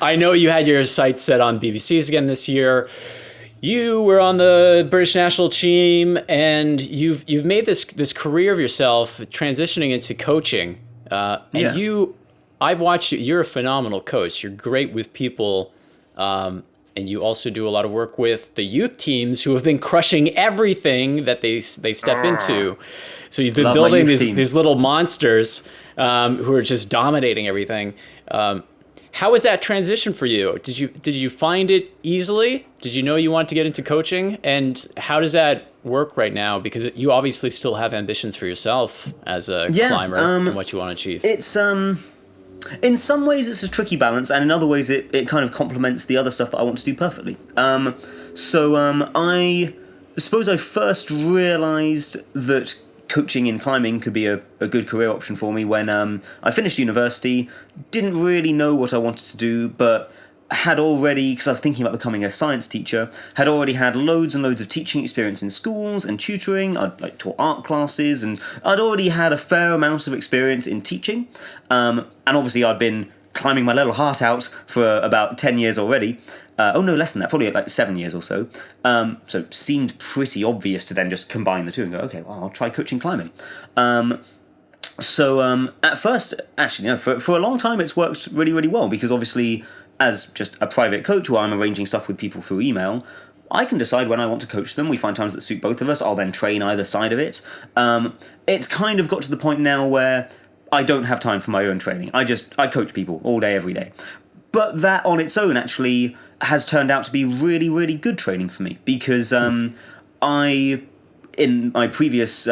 I know you had your sights set on BBCs again this year. You were on the British national team, and you've made this career of yourself transitioning into coaching. I've watched you. You're a phenomenal coach. You're great with people. And you also do a lot of work with the youth teams who have been crushing everything that they step into. So you've been building these little monsters who are just dominating everything. How was that transition for you? Did you find it easily? Did you know you wanted to get into coaching? And how does that work right now? Because you obviously still have ambitions for yourself as a climber and what you want to achieve. It's in some ways it's a tricky balance, and in other ways it kind of complements the other stuff that I want to do perfectly. I suppose I first realised that coaching in climbing could be a good career option for me when I finished university, didn't really know what I wanted to do, but had already, because I was thinking about becoming a science teacher, had already had loads and loads of teaching experience in schools and tutoring. I'd taught art classes, and I'd already had a fair amount of experience in teaching. And obviously I'd been climbing my little heart out for about 10 years already. No, less than that, probably like 7 years or so. So it seemed pretty obvious to then just combine the two and go, okay, well, I'll try coaching climbing. At first, actually, for a long time it's worked really, really well, because obviously as just a private coach where I'm arranging stuff with people through email, I can decide when I want to coach them. We find times that suit both of us. I'll then train either side of it. It's kind of got to the point now where I don't have time for my own training. I coach people all day, every day. But that on its own actually has turned out to be really, really good training for me, because in my previous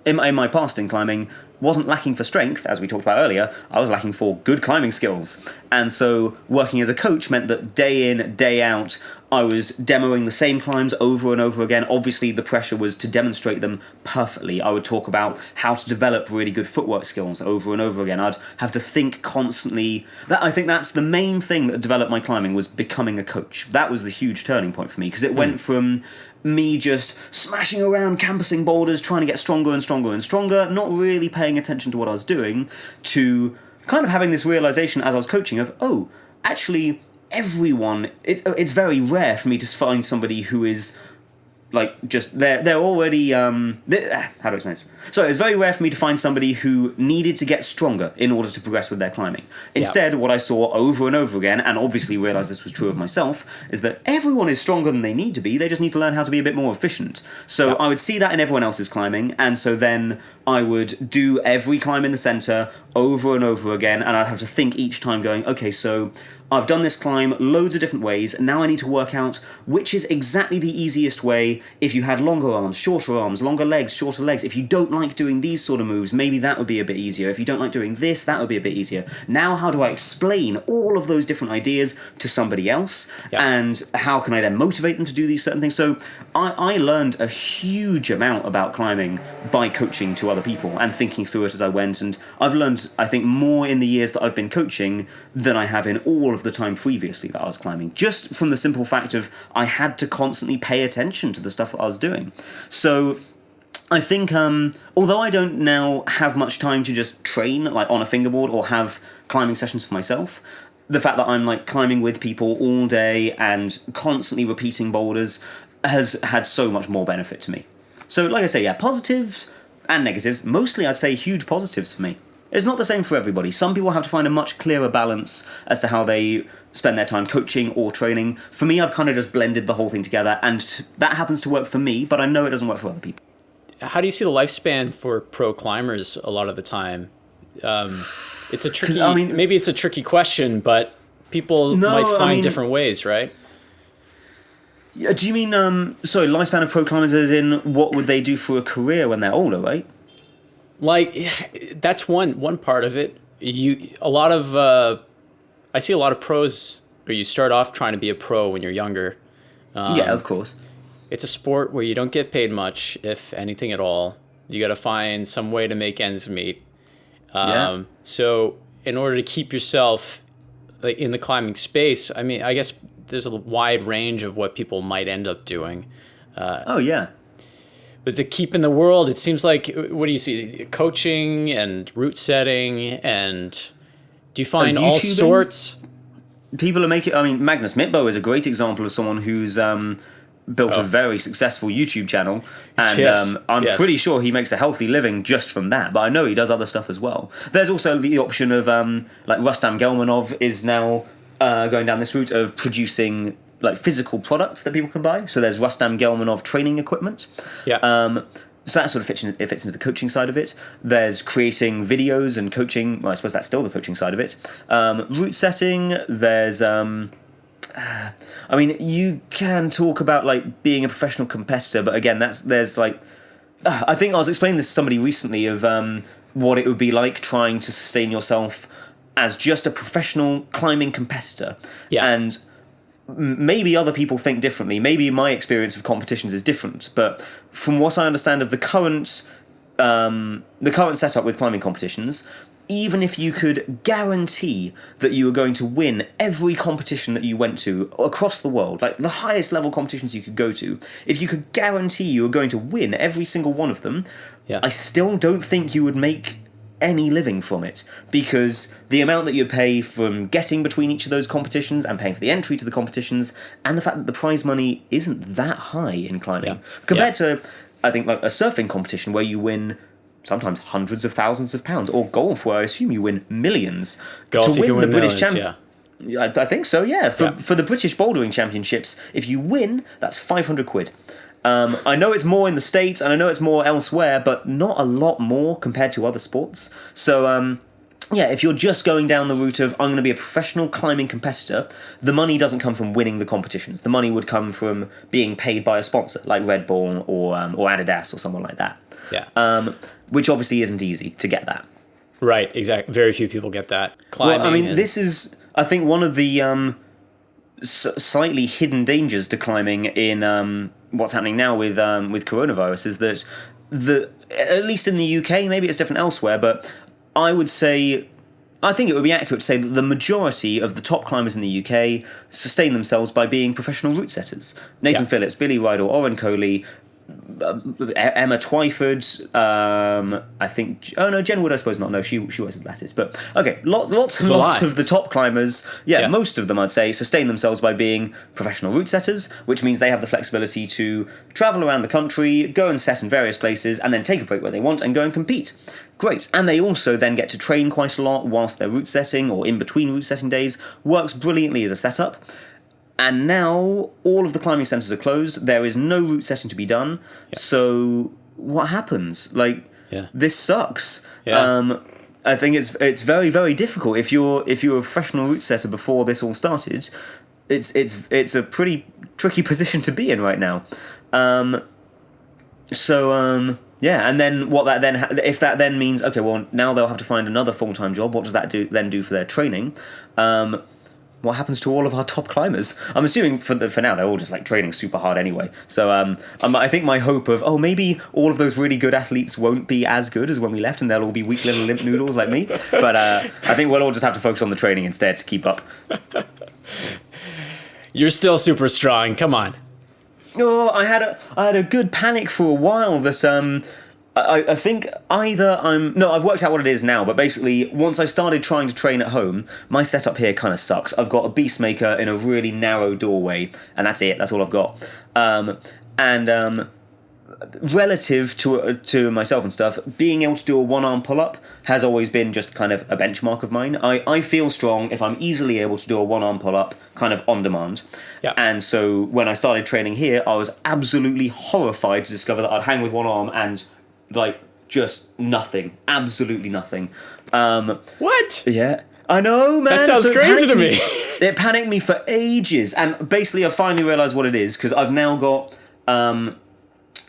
in my past in climbing, wasn't lacking for strength, as we talked about earlier. I was lacking for good climbing skills. And so working as a coach meant that day in, day out, I was demoing the same climbs over and over again. Obviously, the pressure was to demonstrate them perfectly. I would talk about how to develop really good footwork skills over and over again. I'd have to think constantly. I think that's the main thing that developed my climbing, was becoming a coach. That was the huge turning point for me, because it went from me just smashing around campusing boulders, trying to get stronger and stronger and stronger, not really paying attention to what I was doing, to kind of having this realization as I was coaching of, oh, actually, everyone, it's very rare for me to find somebody who is like just they're already how do I explain this? So it's very rare for me to find somebody who needed to get stronger in order to progress with their climbing. Instead, what I saw over and over again, and obviously realized this was true of myself, is that everyone is stronger than they need to be. They just need to learn how to be a bit more efficient. So I would see that in everyone else's climbing, and so then I would do every climb in the center over and over again, and I'd have to think each time going, okay, so I've done this climb loads of different ways, and now I need to work out which is exactly the easiest way. If you had longer arms, longer legs, shorter legs, if you don't like doing these sort of moves, maybe that would be a bit easier. If you don't like doing this, that would be a bit easier. Now, how do I explain all of those different ideas to somebody else? And how can I then motivate them to do these certain things? So I learned a huge amount about climbing by coaching to other people and thinking through it as I went. And I've learned, I think, more in the years that I've been coaching than I have in all of the time previously that I was climbing, just from the simple fact of I had to constantly pay attention to the stuff that I was doing. So I think, although I don't now have much time to just train like on a fingerboard or have climbing sessions for myself, the fact that I'm like climbing with people all day and constantly repeating boulders has had so much more benefit to me. So like I say, positives and negatives. Mostly I'd say huge positives for me. It's not the same for everybody. Some people have to find a much clearer balance as to how they spend their time coaching or training. For me, I've kind of just blended the whole thing together, and that happens to work for me, but I know it doesn't work for other people. How do you see the lifespan for pro climbers a lot of the time? It's a tricky, maybe it's a tricky question, but people might find different ways, right? Do you mean, lifespan of pro climbers as in what would they do for a career when they're older, right? Like, that's one part of it. I see a lot of pros where you start off trying to be a pro when you're younger. Of course. It's a sport where you don't get paid much, if anything at all. You got to find some way to make ends meet. So in order to keep yourself in the climbing space, I mean, I guess there's a wide range of what people might end up doing. But the keep in the world, it seems like, what do you see? Coaching and route setting, and do you find all sorts? People are making, Magnus Mitbo is a great example of someone who's built a very successful YouTube channel, and I'm pretty sure he makes a healthy living just from that, but I know he does other stuff as well. There's also the option of, like Rustam Gelmanov is now going down this route of producing like physical products that people can buy. So there's Rustam Gelmanov training equipment. So that sort of fits into the coaching side of it. There's creating videos and coaching. Well, I suppose that's still the coaching side of it. Route setting. There's you can talk about like being a professional competitor, but again, there's like I think I was explaining this to somebody recently of what it would be like trying to sustain yourself as just a professional climbing competitor. And maybe other people think differently. Maybe my experience of competitions is different, but from what I understand of the current setup with climbing competitions, even if you could guarantee that you were going to win every competition that you went to across the world, like the highest level competitions you could go to, if you could guarantee you were going to win every single one of them, I still don't think you would make any living from it, because the amount that you pay from getting between each of those competitions and paying for the entry to the competitions, and the fact that the prize money isn't that high in climbing compared to, I think, like a surfing competition where you win sometimes hundreds of thousands of pounds, or golf where I assume you win millions. Golf, to win the British champion. I think so. For the British Bouldering Championships, if you win, that's 500 quid. I know it's more in the States, and I know it's more elsewhere, but not a lot more compared to other sports. So yeah, if you're just going down the route of I'm going to be a professional climbing competitor, the money doesn't come from winning the competitions. The money would come from being paid by a sponsor like Red Bull or Adidas or someone like that. Yeah. Which obviously isn't easy to get that. Right. Exactly. Very few people get that. Climbing. Well, I mean, this is, I think, one of the slightly hidden dangers to climbing in what's happening now with coronavirus is that at least in the UK, maybe it's different elsewhere, but I think it would be accurate to say that the majority of the top climbers in the UK sustain themselves by being professional route setters. Nathan Phillips, Billy Rydell, Oren Coley, Emma Twyford, I think. Oh no, Jen Wood, I suppose not. No, she works with Lattice. But okay, lots and lots of the top climbers. Yeah, most of them, I'd say, sustain themselves by being professional route setters, which means they have the flexibility to travel around the country, go and set in various places, and then take a break where they want and go and compete. Great, and they also then get to train quite a lot whilst they're route setting or in between route setting days. Works brilliantly as a setup. And now all of the climbing centres are closed. There is no route setting to be done. Yeah. So what happens? Like, this sucks. Yeah. I think it's very, very difficult. If you're a professional route setter before this all started, it's a pretty tricky position to be in right now. Yeah, and then if that then means, okay, well, now they'll have to find another full-time job. What does that do for their training? What happens to all of our top climbers? I'm assuming for now they're all just like training super hard anyway. So I think my hope of maybe all of those really good athletes won't be as good as when we left, and they'll all be weak little limp noodles like me. But I think we'll all just have to focus on the training instead to keep up. You're still super strong. Come on. Oh, I had a good panic for a while that I think I've worked out what it is now, but basically once I started trying to train at home, my setup here kind of sucks. I've got a Beastmaker in a really narrow doorway, and that's it. That's all I've got. Relative to myself and stuff, being able to do a one-arm pull-up has always been just kind of a benchmark of mine. I feel strong if I'm easily able to do a one-arm pull-up kind of on demand. Yeah. And so when I started training here, I was absolutely horrified to discover that I'd hang with one arm and like just nothing, absolutely nothing. What? Yeah, I know, man. That sounds crazy to me. It panicked me for ages, and basically I finally realised what it is because I've now got.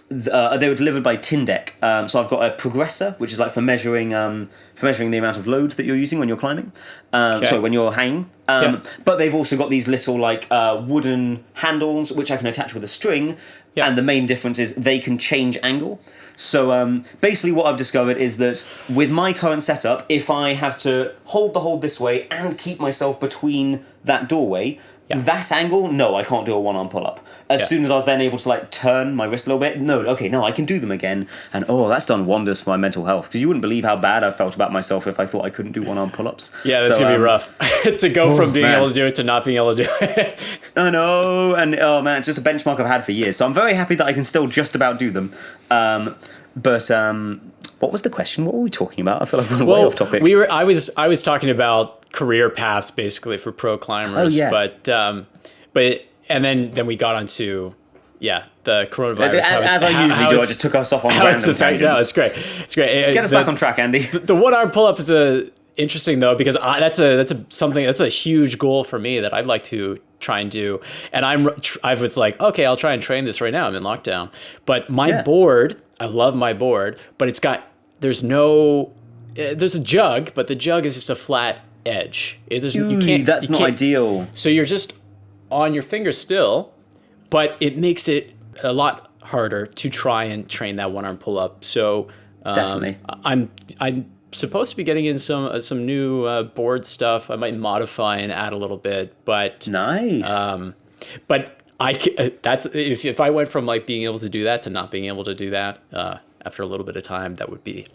They were delivered by Tyndek, so I've got a progressor, which is like for measuring the amount of load that you're using when you're climbing. Sorry, when you're hanging. But they've also got these little like wooden handles which I can attach with a string. Yeah. And the main difference is they can change angle. So basically what I've discovered is that with my current setup, if I have to hold the hold this way and keep myself between that doorway, that angle, no, I can't do a one-arm pull-up. As soon as I was then able to like turn my wrist a little bit, no, I can do them again. And that's done wonders for my mental health, because you wouldn't believe how bad I felt about myself if I thought I couldn't do one-arm pull-ups. Yeah, that's going to be rough. To go from being able to do it to not being able to do it. I know, and it's just a benchmark I've had for years. So I'm very happy that I can still just about do them. But what was the question? What were we talking about? I feel like we're way off topic. I was talking about career paths basically for pro climbers. Oh, yeah. But then we got onto the coronavirus. As I usually do, I just took us off on random tangents. No, it's great. It's great. Get us back on track, Andy. The one-arm pull-up is interesting though, because that's a huge goal for me that I'd like to try and do. And I was like, okay, I'll try and train this right now. I'm in lockdown. But my board, I love my board, but there's a jug, but the jug is just a flat edge. That's not ideal. So you're just on your finger still, but it makes it a lot harder to try and train that one-arm pull-up. So definitely, I'm supposed to be getting in some new board stuff. I might modify and add a little bit, but nice. But that's if I went from like being able to do that to not being able to do that after a little bit of time, that would be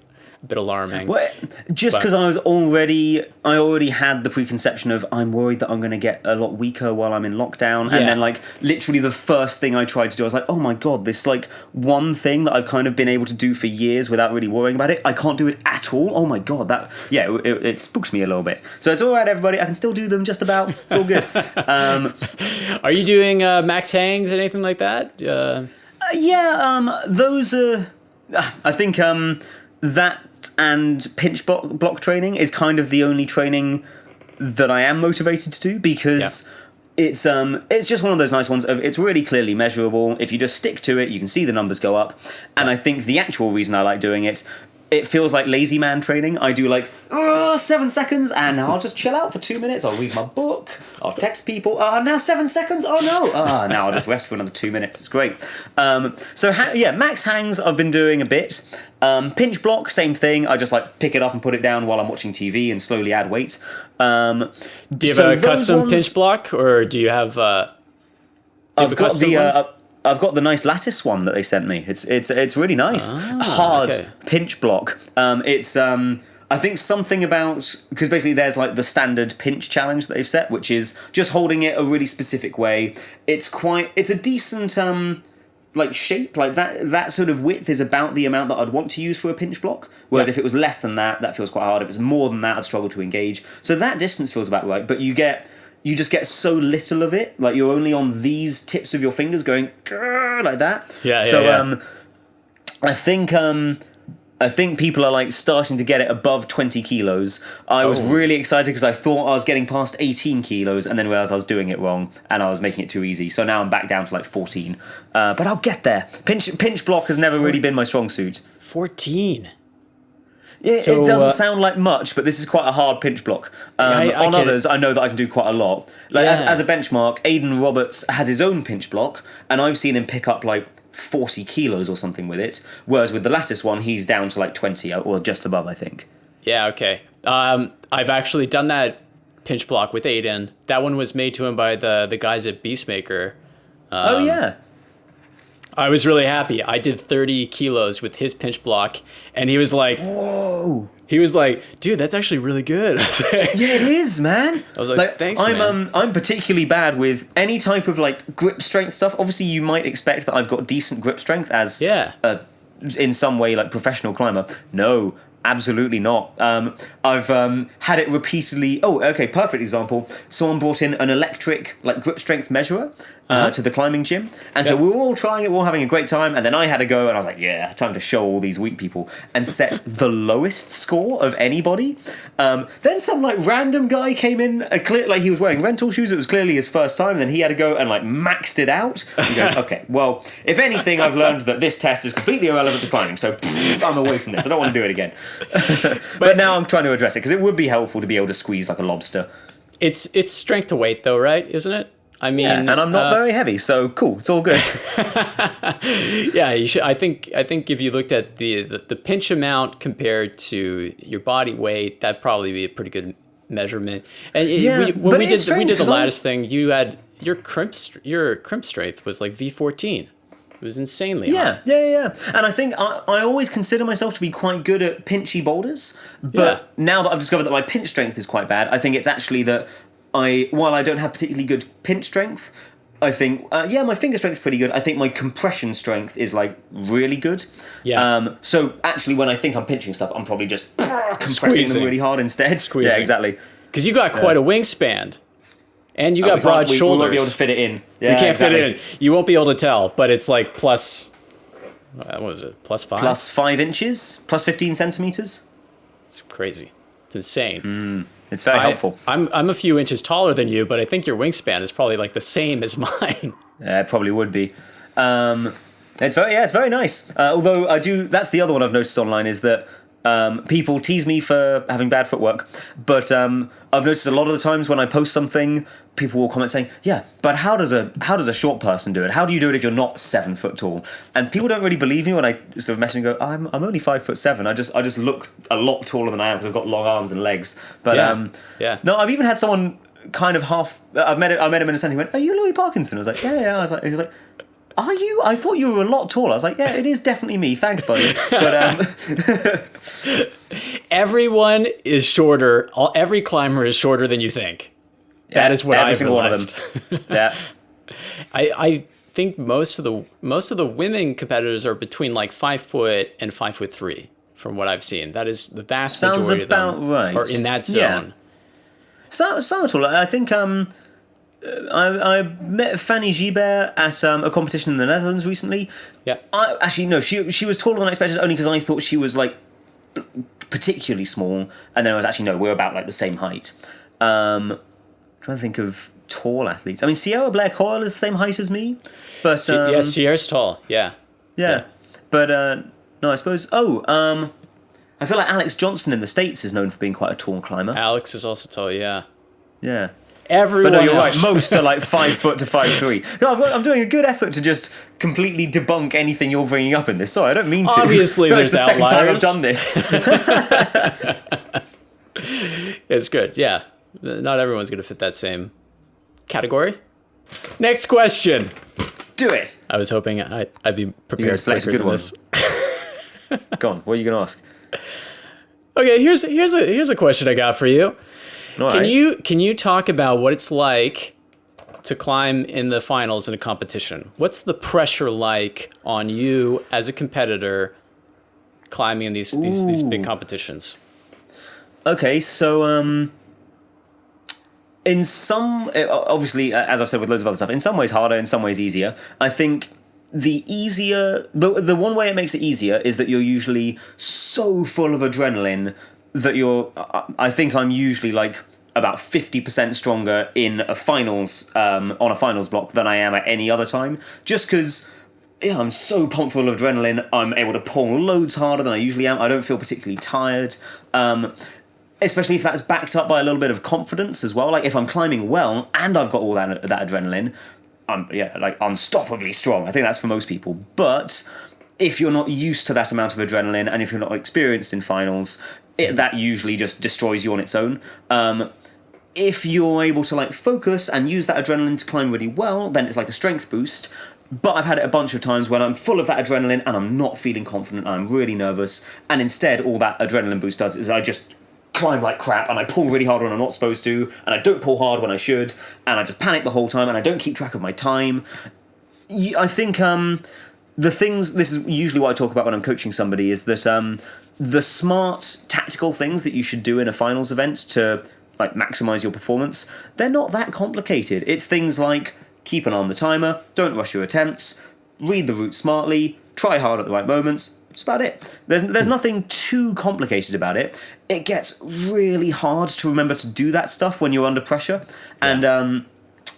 a bit alarming. Well, just because I already had the preconception of I'm worried that I'm going to get a lot weaker while I'm in lockdown, and then like literally the first thing I tried to do, I was like, oh my god, this like one thing that I've kind of been able to do for years without really worrying about it, I can't do it at all. Oh my god, it spooks me a little bit. So it's all right, everybody. I can still do them just about. It's all good. Are you doing max hangs or anything like that? Those are. I think. that and pinch block training is kind of the only training that I am motivated to do, because it's just one of those nice ones of it's really clearly measurable. If you just stick to it, you can see the numbers go up. And I think the actual reason I like doing it feels like lazy man training. I do 7 seconds, and I'll just chill out for 2 minutes. I'll read my book. I'll text people. Now 7 seconds. Oh no. Now I'll just rest for another 2 minutes. It's great. Max hangs I've been doing a bit. Pinch block, same thing. I just pick it up and put it down while I'm watching TV and slowly add weight. Do you have a custom pinch block, or do you have? I've got the nice lattice one that they sent me. It's really nice. Hard pinch block. I think something about, because basically there's the standard pinch challenge that they've set, which is just holding it a really specific way. It's a decent shape, that sort of width is about the amount that I'd want to use for a pinch block. Whereas if it was less than that, that feels quite hard. If it was more than that, I'd struggle to engage. So that distance feels about right, but you just get so little of it. You're only on these tips of your fingers going like that. I think people are starting to get it above 20 kilos. I was really excited because I thought I was getting past 18 kilos and then realized I was doing it wrong and I was making it too easy. So now I'm back down to 14. But I'll get there. Pinch block has never really been my strong suit. 14. It doesn't sound like much, but this is quite a hard pinch block. On others, I know that I can do quite a lot. As a benchmark, Aidan Roberts has his own pinch block, and I've seen him pick up 40 kilos or something with it, whereas with the lattice one, he's down to 20 or just above, I think. Yeah, okay. I've actually done that pinch block with Aidan. That one was made to him by the guys at Beastmaker. I was really happy. I did 30 kilos with his pinch block, and he was like, "Whoa!" He was like, "Dude, that's actually really good." Yeah, it is, man. I was like, "Thanks, man." I'm particularly bad with any type of grip strength stuff. Obviously, you might expect that I've got decent grip strength as in some way professional climber. No. Absolutely not. I've had it repeatedly. Oh, okay, perfect example. Someone brought in an electric grip strength measurer to the climbing gym, and so we were all trying it, we were all having a great time, and then I had a go, and I was like, yeah, time to show all these weak people, and set the lowest score of anybody. Then some random guy came in, he was wearing rental shoes. It was clearly his first time, and then he had to go and maxed it out. And go, okay, well, if anything, I've learned that this test is completely irrelevant to climbing, so I'm away from this. I don't want to do it again. But now I'm trying to address it because it would be helpful to be able to squeeze like a lobster. It's strength to weight though, right? Isn't it? I mean, and I'm not very heavy, so cool. It's all good. Yeah, you should. I think if you looked at the pinch amount compared to your body weight, that'd probably be a pretty good measurement. And when we did the lattice thing, you had your crimp strength was V14. It was insanely high. Yeah. And I think I always consider myself to be quite good at pinchy boulders, but now that I've discovered that my pinch strength is quite bad, I think it's actually that while I don't have particularly good pinch strength, I think, my finger strength is pretty good. I think my compression strength is really good. Yeah. So actually when I think I'm pinching stuff, I'm probably just compressing them really hard instead. Squeezing. Yeah, exactly. Because you got quite a wingspan. And you got broad shoulders. We won't be able to fit it in. Yeah, you can't fit it in. You won't be able to tell, but it's plus, what was it, +5? Plus 5 inches, plus 15 centimeters. It's crazy. It's insane. It's very helpful. I'm a few inches taller than you, but I think your wingspan is probably the same as mine. Yeah, it probably would be. It's very nice. Although that's the other one I've noticed online is that people tease me for having bad footwork, but I've noticed a lot of the times when I post something, people will comment saying, "Yeah, but how does a short person do it? How do you do it if you're not 7 foot tall?" And people don't really believe me when I sort of message and go, "I'm only 5'7". I just look a lot taller than I am because I've got long arms and legs." But no, I've even had someone kind of half. I met him in a centre. He went, "Are you Louie Parkinson?" I was like, "Yeah." He was like. Are you? I thought you were a lot taller. I was like, yeah, it is definitely me. Thanks, buddy. But everyone is shorter. Every climber is shorter than you think. Yeah, that is what I've realized. One of them. Yeah. I think most of the women competitors are between 5 foot and 5'3", from what I've seen. That is the vast majority of them right. are in that zone. Yeah. So tall. I think. I met Fanny Gibert at a competition in the Netherlands recently. Yeah. She was taller than I expected only because I thought she was particularly small, and then I was actually, no, we're about like the same height. Trying to think of tall athletes. I mean, Sierra Blair Coyle is the same height as me, but Sierra's tall. Yeah. But no, I suppose. I feel like Alex Johnson in the States is known for being quite a tall climber. Alex is also tall. Yeah. Everyone. But no, you're right. Most are like 5 foot to 5'3". No, I'm doing a good effort to just completely debunk anything you're bringing up in this. Sorry, I don't mean to. Obviously, there's the second time I've done this. It's good. Yeah, not everyone's gonna fit that same category. Next question. Do it. I was hoping I'd be prepared. You're select a good one. Go on. What are you gonna ask? Okay, here's a question I got for you. All Can right. you talk about what it's like to climb in the finals in a competition? What's the pressure like on you as a competitor climbing in these big competitions? Okay, so in some, obviously, as I've said with loads of other stuff, in some ways harder, in some ways easier. I think the the one way it makes it easier is that you're usually so full of adrenaline that I think I'm usually like about 50% stronger in a finals, on a finals block than I am at any other time, just because I'm so pumped full of adrenaline. I'm able to pull loads harder than I usually am. I don't feel particularly tired. Especially if that's backed up by a little bit of confidence as well. Like if I'm climbing well and I've got all that adrenaline, I'm like unstoppably strong. I think that's for most people. But if you're not used to that amount of adrenaline and if you're not experienced in finals, that usually just destroys you on its own. If you're able to like focus and use that adrenaline to climb really well, then it's like a strength boost. But I've had it a bunch of times when I'm full of that adrenaline and I'm not feeling confident and I'm really nervous. And instead, all that adrenaline boost does is I just climb like crap and I pull really hard when I'm not supposed to and I don't pull hard when I should and I just panic the whole time and I don't keep track of my time. I think this is usually what I talk about when I'm coaching somebody, is that the smart tactical things that you should do in a finals event to like maximize your performance, they're not that complicated. It's things like keep an eye on the timer, don't rush your attempts, read the route smartly, try hard at the right moments. That's about it. There's nothing too complicated about it. It gets really hard to remember to do that stuff when you're under pressure. And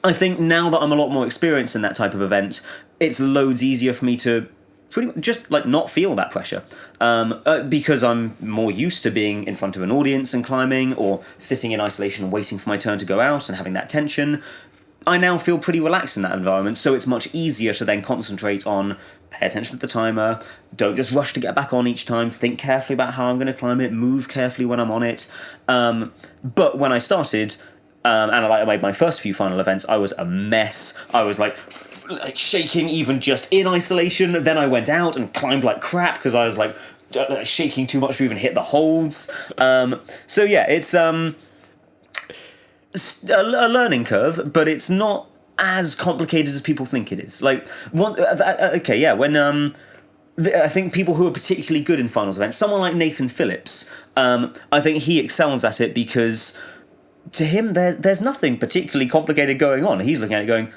I think now that I'm a lot more experienced in that type of event, it's loads easier for me to pretty much just like not feel that pressure, because I'm more used to being in front of an audience and climbing, or sitting in isolation and waiting for my turn to go out and having that tension. I now feel pretty relaxed in that environment, so it's much easier to then concentrate on pay attention to the timer, don't just rush to get back on each time, think carefully about how I'm going to climb it, move carefully when I'm on it. But when I started, and I made my first few final events, I was a mess. I was like shaking even just in isolation. Then I went out and climbed like crap because I was like shaking too much to even hit the holds. So yeah, it's a learning curve, but it's not as complicated as people think it is. Like, when I think people who are particularly good in finals events, someone like Nathan Phillips, I think he excels at it because to him there's nothing particularly complicated going on. He's looking at it going,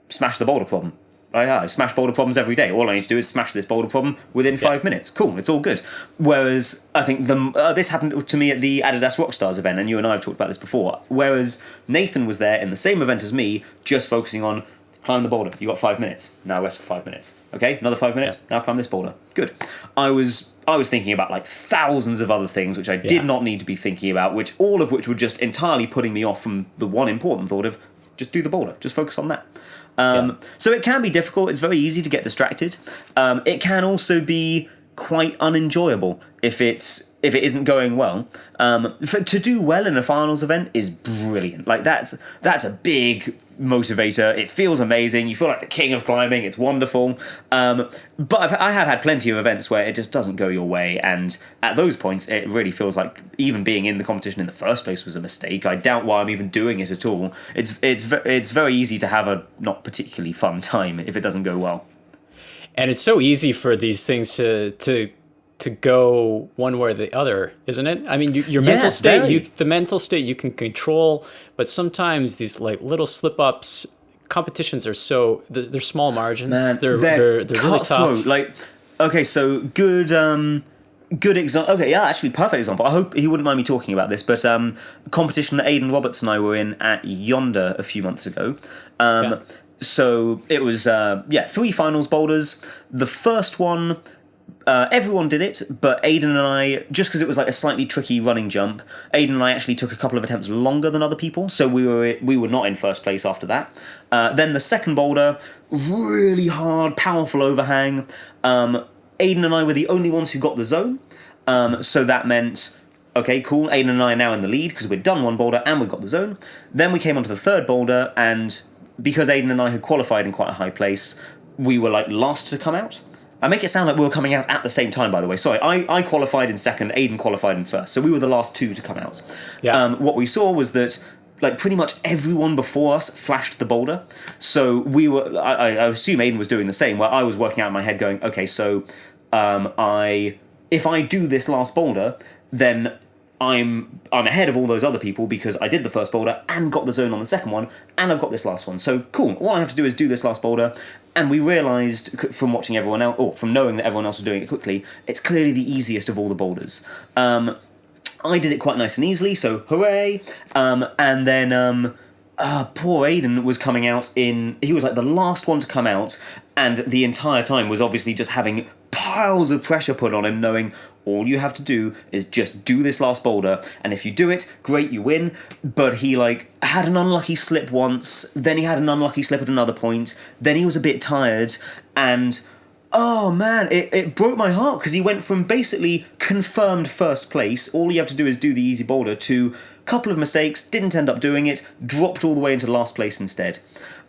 smash the boulder problem. I smash boulder problems every day. All I need to do is smash this boulder problem within 5 minutes. Cool, it's all good. Whereas I think this happened to me at the Adidas Rockstars event, and you and I have talked about this before. Whereas Nathan was there in the same event as me, just focusing on climb the boulder. You got 5 minutes. Now rest for 5 minutes. Okay, another 5 minutes. Now climb this boulder. Good. I was thinking about like thousands of other things which I did not need to be thinking about, all of which were just entirely putting me off from the one important thought of just do the boulder. Just focus on that. So it can be difficult. It's very easy to get distracted. It can also be quite unenjoyable if it isn't going well. To do well in a finals event is brilliant. Like that's a big motivator. It feels amazing. You feel like the king of climbing. It's wonderful. But I have had plenty of events where it just doesn't go your way, and at those points it really feels like even being in the competition in the first place was a mistake. I doubt why I'm even doing it at all. It's very easy to have a not particularly fun time if it doesn't go well. And it's so easy for these things to go one way or the other, isn't it? I mean, your mental state, the mental state you can control, but sometimes these like little slip ups, competitions are they're small margins. Man, they're really tough. Like, okay, so good good example. Okay, yeah, actually, perfect example. I hope he wouldn't mind me talking about this, but a competition that Aidan Roberts and I were in at Yonder a few months ago. Yeah. So it was 3 finals boulders. The first one, everyone did it, but Aidan and I, just because it was like a slightly tricky running jump, Aidan and I actually took a couple of attempts longer than other people, so we were not in first place after that. Then the second boulder, really hard, powerful overhang. Aidan and I were the only ones who got the zone, so that meant, okay, cool, Aidan and I are now in the lead because we'd done one boulder and we got the zone. Then we came onto the third boulder, and because Aidan and I had qualified in quite a high place, we were like last to come out. I make it sound like we were coming out at the same time, by the way. Sorry, I qualified in second, Aidan qualified in first, so we were the last 2 to come out. Yeah. What we saw was that like pretty much everyone before us flashed the boulder, so we were. I assume Aidan was doing the same, where I was working out in my head, going, okay, so if I do this last boulder, then I'm ahead of all those other people because I did the first boulder and got the zone on the second one, and I've got this last one. So cool. All I have to do is do this last boulder, and we realised from watching everyone else, or from knowing that everyone else was doing it quickly, it's clearly the easiest of all the boulders. I did it quite nice and easily, so hooray! And then poor Aidan was coming out he was like the last one to come out, and the entire time was obviously just having piles of pressure put on him, knowing all you have to do is just do this last boulder, and if you do it, great, you win. But he like had an unlucky slip once, then he had an unlucky slip at another point, then he was a bit tired, and oh man, it broke my heart, because he went from basically confirmed first place, all you have to do is do the easy boulder, to couple of mistakes, didn't end up doing it, dropped all the way into last place instead.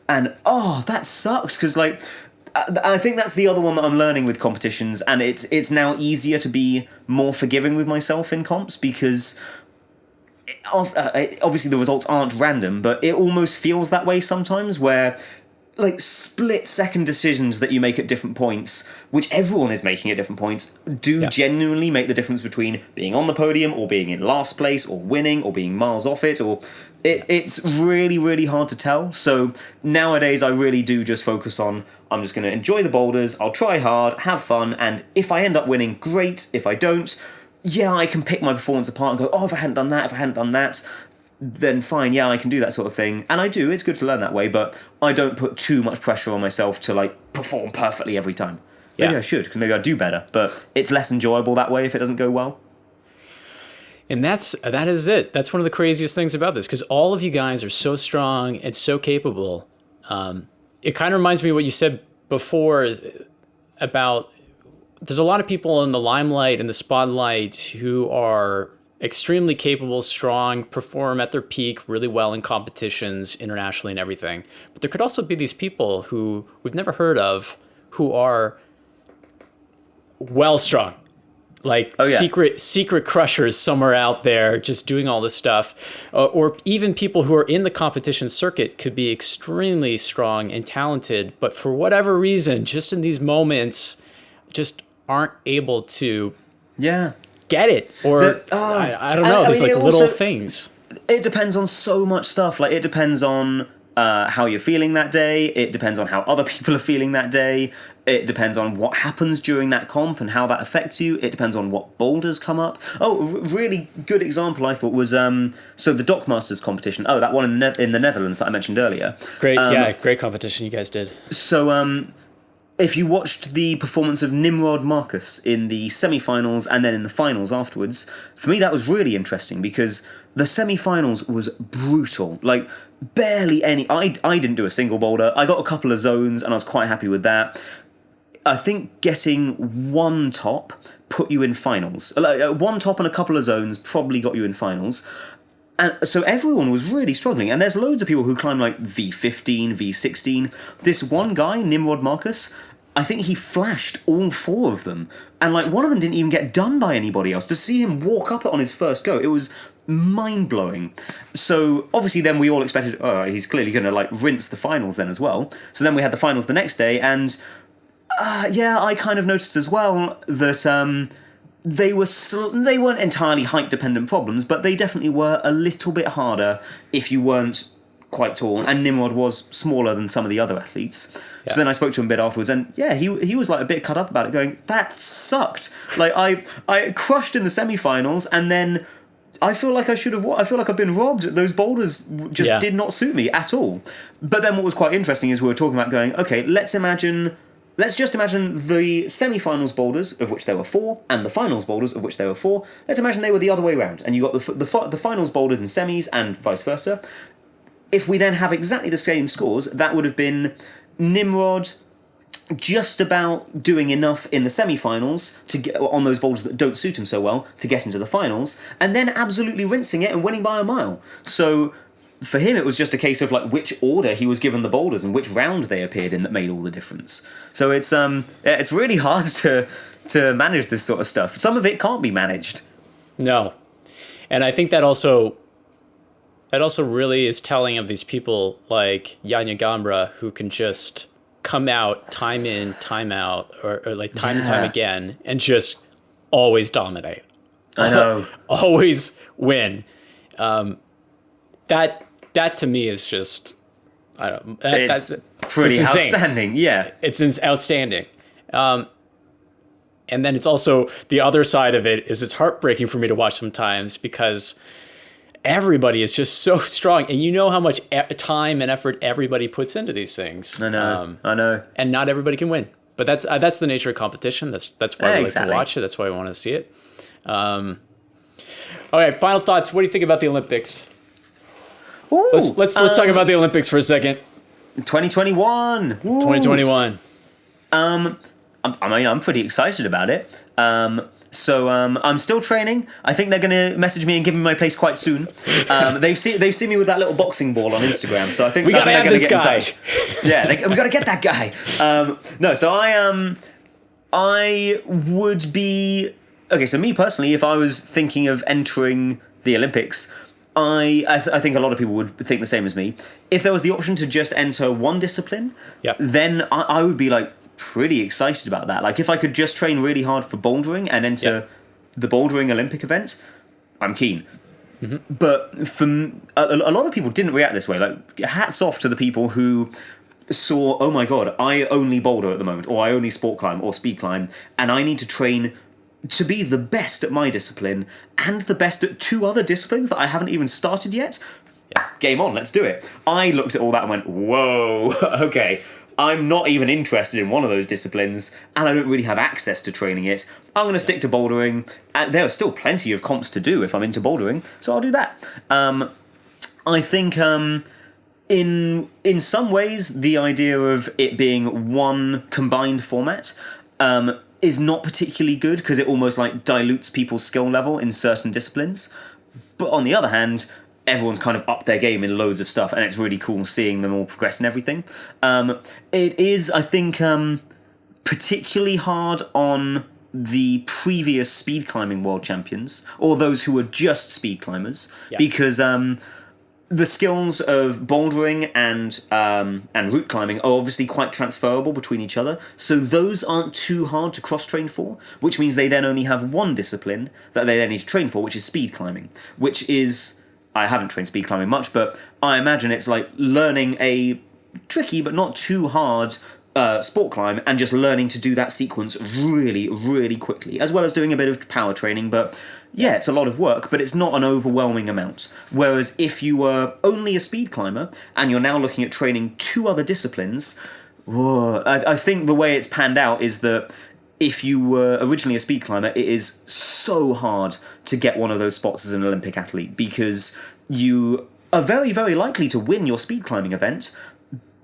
And oh, that sucks, because like I think that's the other one that I'm learning with competitions, and it's now easier to be more forgiving with myself in comps, because obviously the results aren't random, but it almost feels that way sometimes, where like split-second decisions that you make at different points, which everyone is making at different points, do genuinely make the difference between being on the podium or being in last place or winning or being miles off it, or it's really, really hard to tell. So nowadays I really do just focus on, I'm just going to enjoy the boulders, I'll try hard, have fun, and if I end up winning, great. If I don't, yeah, I can pick my performance apart and go, oh, if I hadn't done that, then fine, yeah, I can do that sort of thing. And I do, it's good to learn that way, but I don't put too much pressure on myself to like perform perfectly every time. Maybe I should, because maybe I'd do better, but it's less enjoyable that way if it doesn't go well. And that is it. That's one of the craziest things about this, because all of you guys are so strong and so capable. It kind of reminds me of what you said before about there's a lot of people in the limelight and the spotlight who are extremely capable, strong, perform at their peak really well in competitions internationally and everything. But there could also be these people who we've never heard of who are well strong, like secret crushers somewhere out there just doing all this stuff. Or even people who are in the competition circuit could be extremely strong and talented, but for whatever reason, just in these moments, just aren't able to get it, or I don't know. There's like little things. It depends on so much stuff. Like it depends on how you're feeling that day. It depends on how other people are feeling that day. It depends on what happens during that comp and how that affects you. It depends on what boulders come up. Oh, really good example I thought was so the Dock Masters competition. Oh, that one in the Netherlands that I mentioned earlier. Great, great competition you guys did. So if you watched the performance of Nimrod Marcus in the semi-finals and then in the finals afterwards, for me that was really interesting, because the semi-finals was brutal. Like, barely any... I didn't do a single boulder. I got a couple of zones, and I was quite happy with that. I think getting one top put you in finals. One top and a couple of zones probably got you in finals. And so everyone was really struggling, and there's loads of people who climb like V15, V16. This one guy, Nimrod Marcus, I think he flashed all 4 of them, and like one of them didn't even get done by anybody else. To see him walk up it on his first go, it was mind-blowing. So obviously then we all expected, oh, he's clearly going to like rinse the finals then as well. So then we had the finals the next day, and I kind of noticed as well that they weren't entirely height-dependent problems, but they definitely were a little bit harder if you weren't quite tall, and Nimrod was smaller than some of the other athletes. So then I spoke to him a bit afterwards, and he was like a bit cut up about it, going, "That sucked. Like I crushed in the semi-finals, and then I feel like I should have. I feel like I've been robbed. Those boulders just did not suit me at all." But then what was quite interesting is we were talking about going, okay, let's just imagine the semi-finals boulders, of which there were 4, and the finals boulders, of which there were 4. Let's imagine they were the other way around, and you got the finals boulders in semis, and vice versa. If we then have exactly the same scores, that would have been Nimrod just about doing enough in the semi-finals to get on those boulders that don't suit him so well to get into the finals, and then absolutely rinsing it and winning by a mile. So for him, it was just a case of like which order he was given the boulders and which round they appeared in that made all the difference. So it's really hard to manage this sort of stuff. Some of it can't be managed. No, and I think that also really is telling of these people like Yanya Gambra, who can just come out time in, time out, or like time and time again, and just always dominate. I know. Always win. That to me is just, I don't know. It's pretty outstanding. Yeah. It's outstanding. And then it's also the other side of it is it's heartbreaking for me to watch sometimes because everybody is just so strong, and you know how much time and effort everybody puts into these things. I know. And not everybody can win, but that's the nature of competition. That's why we like to watch it. That's why we want to see it. Okay, final thoughts. What do you think about the Olympics? Ooh, let's talk about the Olympics for a second. 2021. Ooh. 2021. I'm pretty excited about it. So I'm still training. I think they're going to message me and give me my place quite soon. They've seen me with that little boxing ball on Instagram, so I think they're going to get in touch. Yeah, we got to get that guy. No, so I would be okay. So me personally, if I was thinking of entering the Olympics, I think a lot of people would think the same as me. If there was the option to just enter one discipline, then I would be like pretty excited about that. Like if I could just train really hard for bouldering and enter the bouldering Olympic event, I'm keen. Mm-hmm. But for a lot of people didn't react this way. Like hats off to the people who saw, oh my god, I only boulder at the moment, or I only sport climb or speed climb, and I need to train to be the best at my discipline and the best at 2 other disciplines that I haven't even started yet. Game on, let's do it. I looked at all that and went, whoa, okay, I'm not even interested in one of those disciplines, and I don't really have access to training it. I'm going to stick to bouldering, and there are still plenty of comps to do if I'm into bouldering, so I'll do that. I think in some ways, the idea of it being one combined format is not particularly good because it almost like dilutes people's skill level in certain disciplines. But on the other hand, everyone's kind of upped their game in loads of stuff, and it's really cool seeing them all progress and everything. It is, I think, particularly hard on the previous speed climbing world champions, or those who were just speed climbers, because the skills of bouldering and route climbing are obviously quite transferable between each other, so those aren't too hard to cross-train for, which means they then only have one discipline that they then need to train for, which is speed climbing, which is... I haven't trained speed climbing much, but I imagine it's like learning a tricky but not too hard sport climb and just learning to do that sequence really, really quickly, as well as doing a bit of power training. But yeah, it's a lot of work, but it's not an overwhelming amount. Whereas if you were only a speed climber and you're now looking at training 2 other disciplines, I think the way it's panned out is that if you were originally a speed climber, it is so hard to get one of those spots as an Olympic athlete because you are very, very likely to win your speed climbing event,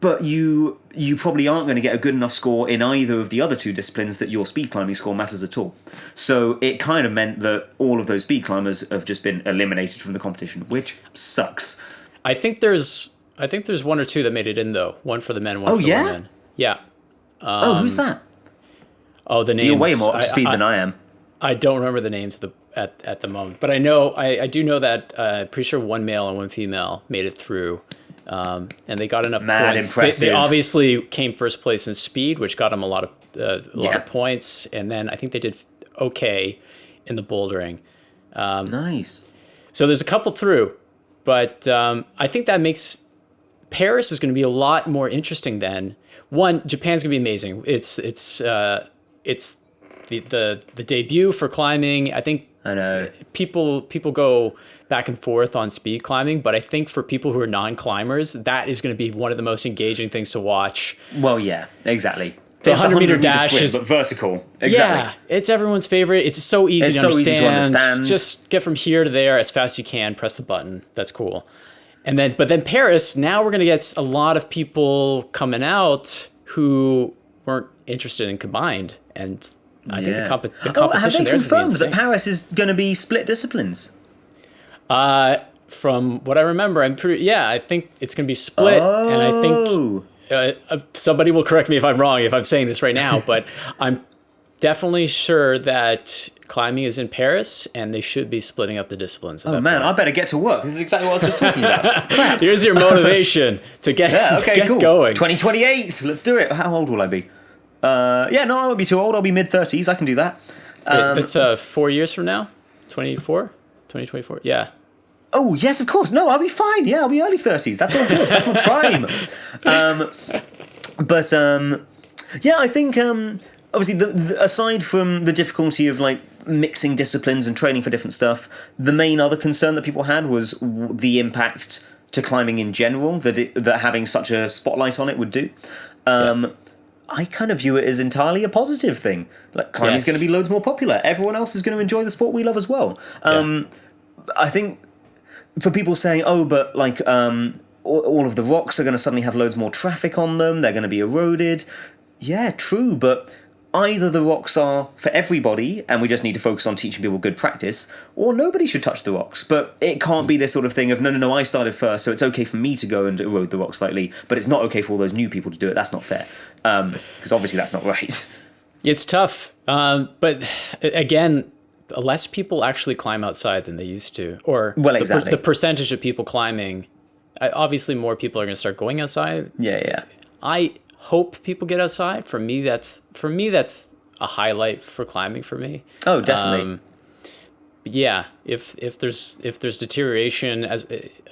but you probably aren't going to get a good enough score in either of the other 2 disciplines that your speed climbing score matters at all. So it kind of meant that all of those speed climbers have just been eliminated from the competition, which sucks. I think there's 1 or 2 that made it in though. One for the men, one for the women. Yeah. Who's that? Oh, the names. You're way more up to speed than I am. I don't remember the names at the moment, but I know I do know that pretty sure 1 male and 1 female made it through, and they got enough points. Impressive. They obviously came first place in speed, which got them a lot of points, and then I think they did okay in the bouldering. Nice. So there's a couple through, but I think that makes Paris is going to be a lot more interesting then. One, Japan's going to be amazing. It's the debut for climbing. I think I know people go back and forth on speed climbing, but I think for people who are non-climbers, that is going to be one of the most engaging things to watch. Well, yeah, exactly. The 100-meter dash sprint, is but vertical. Exactly. Yeah, it's everyone's favorite. It's so easy to understand. Just get from here to there as fast as you can. Press the button. That's cool. But then Paris. Now we're gonna get a lot of people coming out who weren't interested in combined, and I think the competition. Have they confirmed that Paris is going to be split disciplines? From what I remember, I think it's gonna be split, and I think. Somebody will correct me if I'm wrong, if I'm saying this right now, but I'm definitely sure that climbing is in Paris and they should be splitting up the disciplines. Oh man, I better get to work. This is exactly what I was just talking about. Crap. Here's your motivation to get, cool. going. 2028, let's do it. How old will I be? I won't be too old. I'll be mid-30s. I can do that. That's 4 years from now? 2024? Yeah. Oh, yes, of course. No, I'll be fine. Yeah, I'll be early 30s. That's all good. That's my prime. I think, obviously, aside from the difficulty of, like, mixing disciplines and training for different stuff, the main other concern that people had was the impact to climbing in general that having such a spotlight on it would do. I kind of view it as entirely a positive thing. Like, climbing is going to be loads more popular. Everyone else is going to enjoy the sport we love as well. I think... For people saying, but like all of the rocks are going to suddenly have loads more traffic on them, they're going to be eroded. Yeah, true, but either the rocks are for everybody and we just need to focus on teaching people good practice, or nobody should touch the rocks. But it can't be this sort of thing of, no, I started first, so it's okay for me to go and erode the rock slightly, but it's not okay for all those new people to do it. That's not fair, because obviously that's not right. It's tough, but again... less people actually climb outside than they used to, or the percentage of people climbing. Obviously, more people are going to start going outside. Yeah. I hope people get outside. For me, that's a highlight for climbing for me. Oh, definitely. If there's deterioration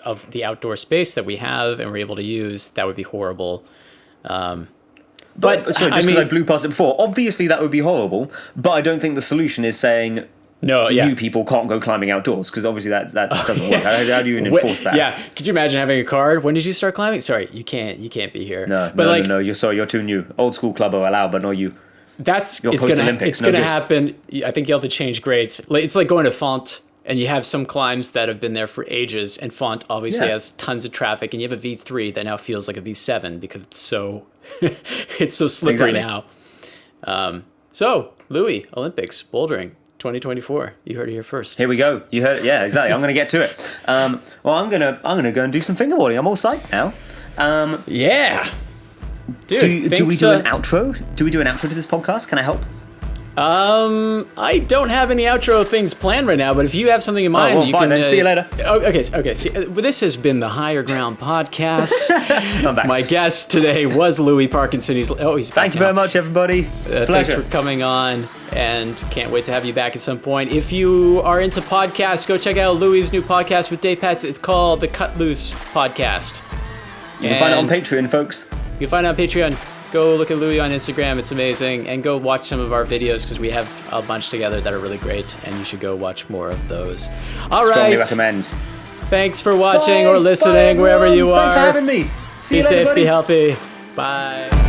of the outdoor space that we have and we're able to use, that would be horrible. But sorry, just because I blew past it before, obviously that would be horrible, but I don't think the solution is saying new people can't go climbing outdoors, because obviously that doesn't work. How do you enforce that? Yeah, could you imagine having a card? When did you start climbing? Sorry, you can't be here. No, you're too new. Old school club are allowed, but not you. It's going to happen. I think you'll have to change grades. It's like going to Font, and you have some climbs that have been there for ages, and Font obviously has tons of traffic, and you have a V3 that now feels like a V7 because it's so it's so slippery now. So, Louie, Olympics, bouldering, 2024. You heard it here first. Here we go. You heard it. Yeah, exactly. I'm going to get to it. I'm going to go and do some fingerboarding. I'm all psyched now. Yeah. Dude, do we do an outro? Do we do an outro to this podcast? Can I help? I don't have any outro things planned right now, but if you have something in mind, you can. Then. See you later. Okay. See, this has been the Higher Ground Podcast. I'm back. My guest today was Louie Parkinson. He's back. Thank you very much, everybody. Pleasure. Thanks for coming on, and can't wait to have you back at some point. If you are into podcasts, go check out Louie's new podcast with Dave Pets. It's called the Cut Loose Podcast. You can find it on Patreon, folks. You can find it on Patreon. Go look at Louie on Instagram. It's amazing. And go watch some of our videos, because we have a bunch together that are really great, and you should go watch more of those. All right. Strongly recommend. Thanks for watching or listening wherever you are. Thanks for having me. See you later, safe, buddy. be healthy. Bye.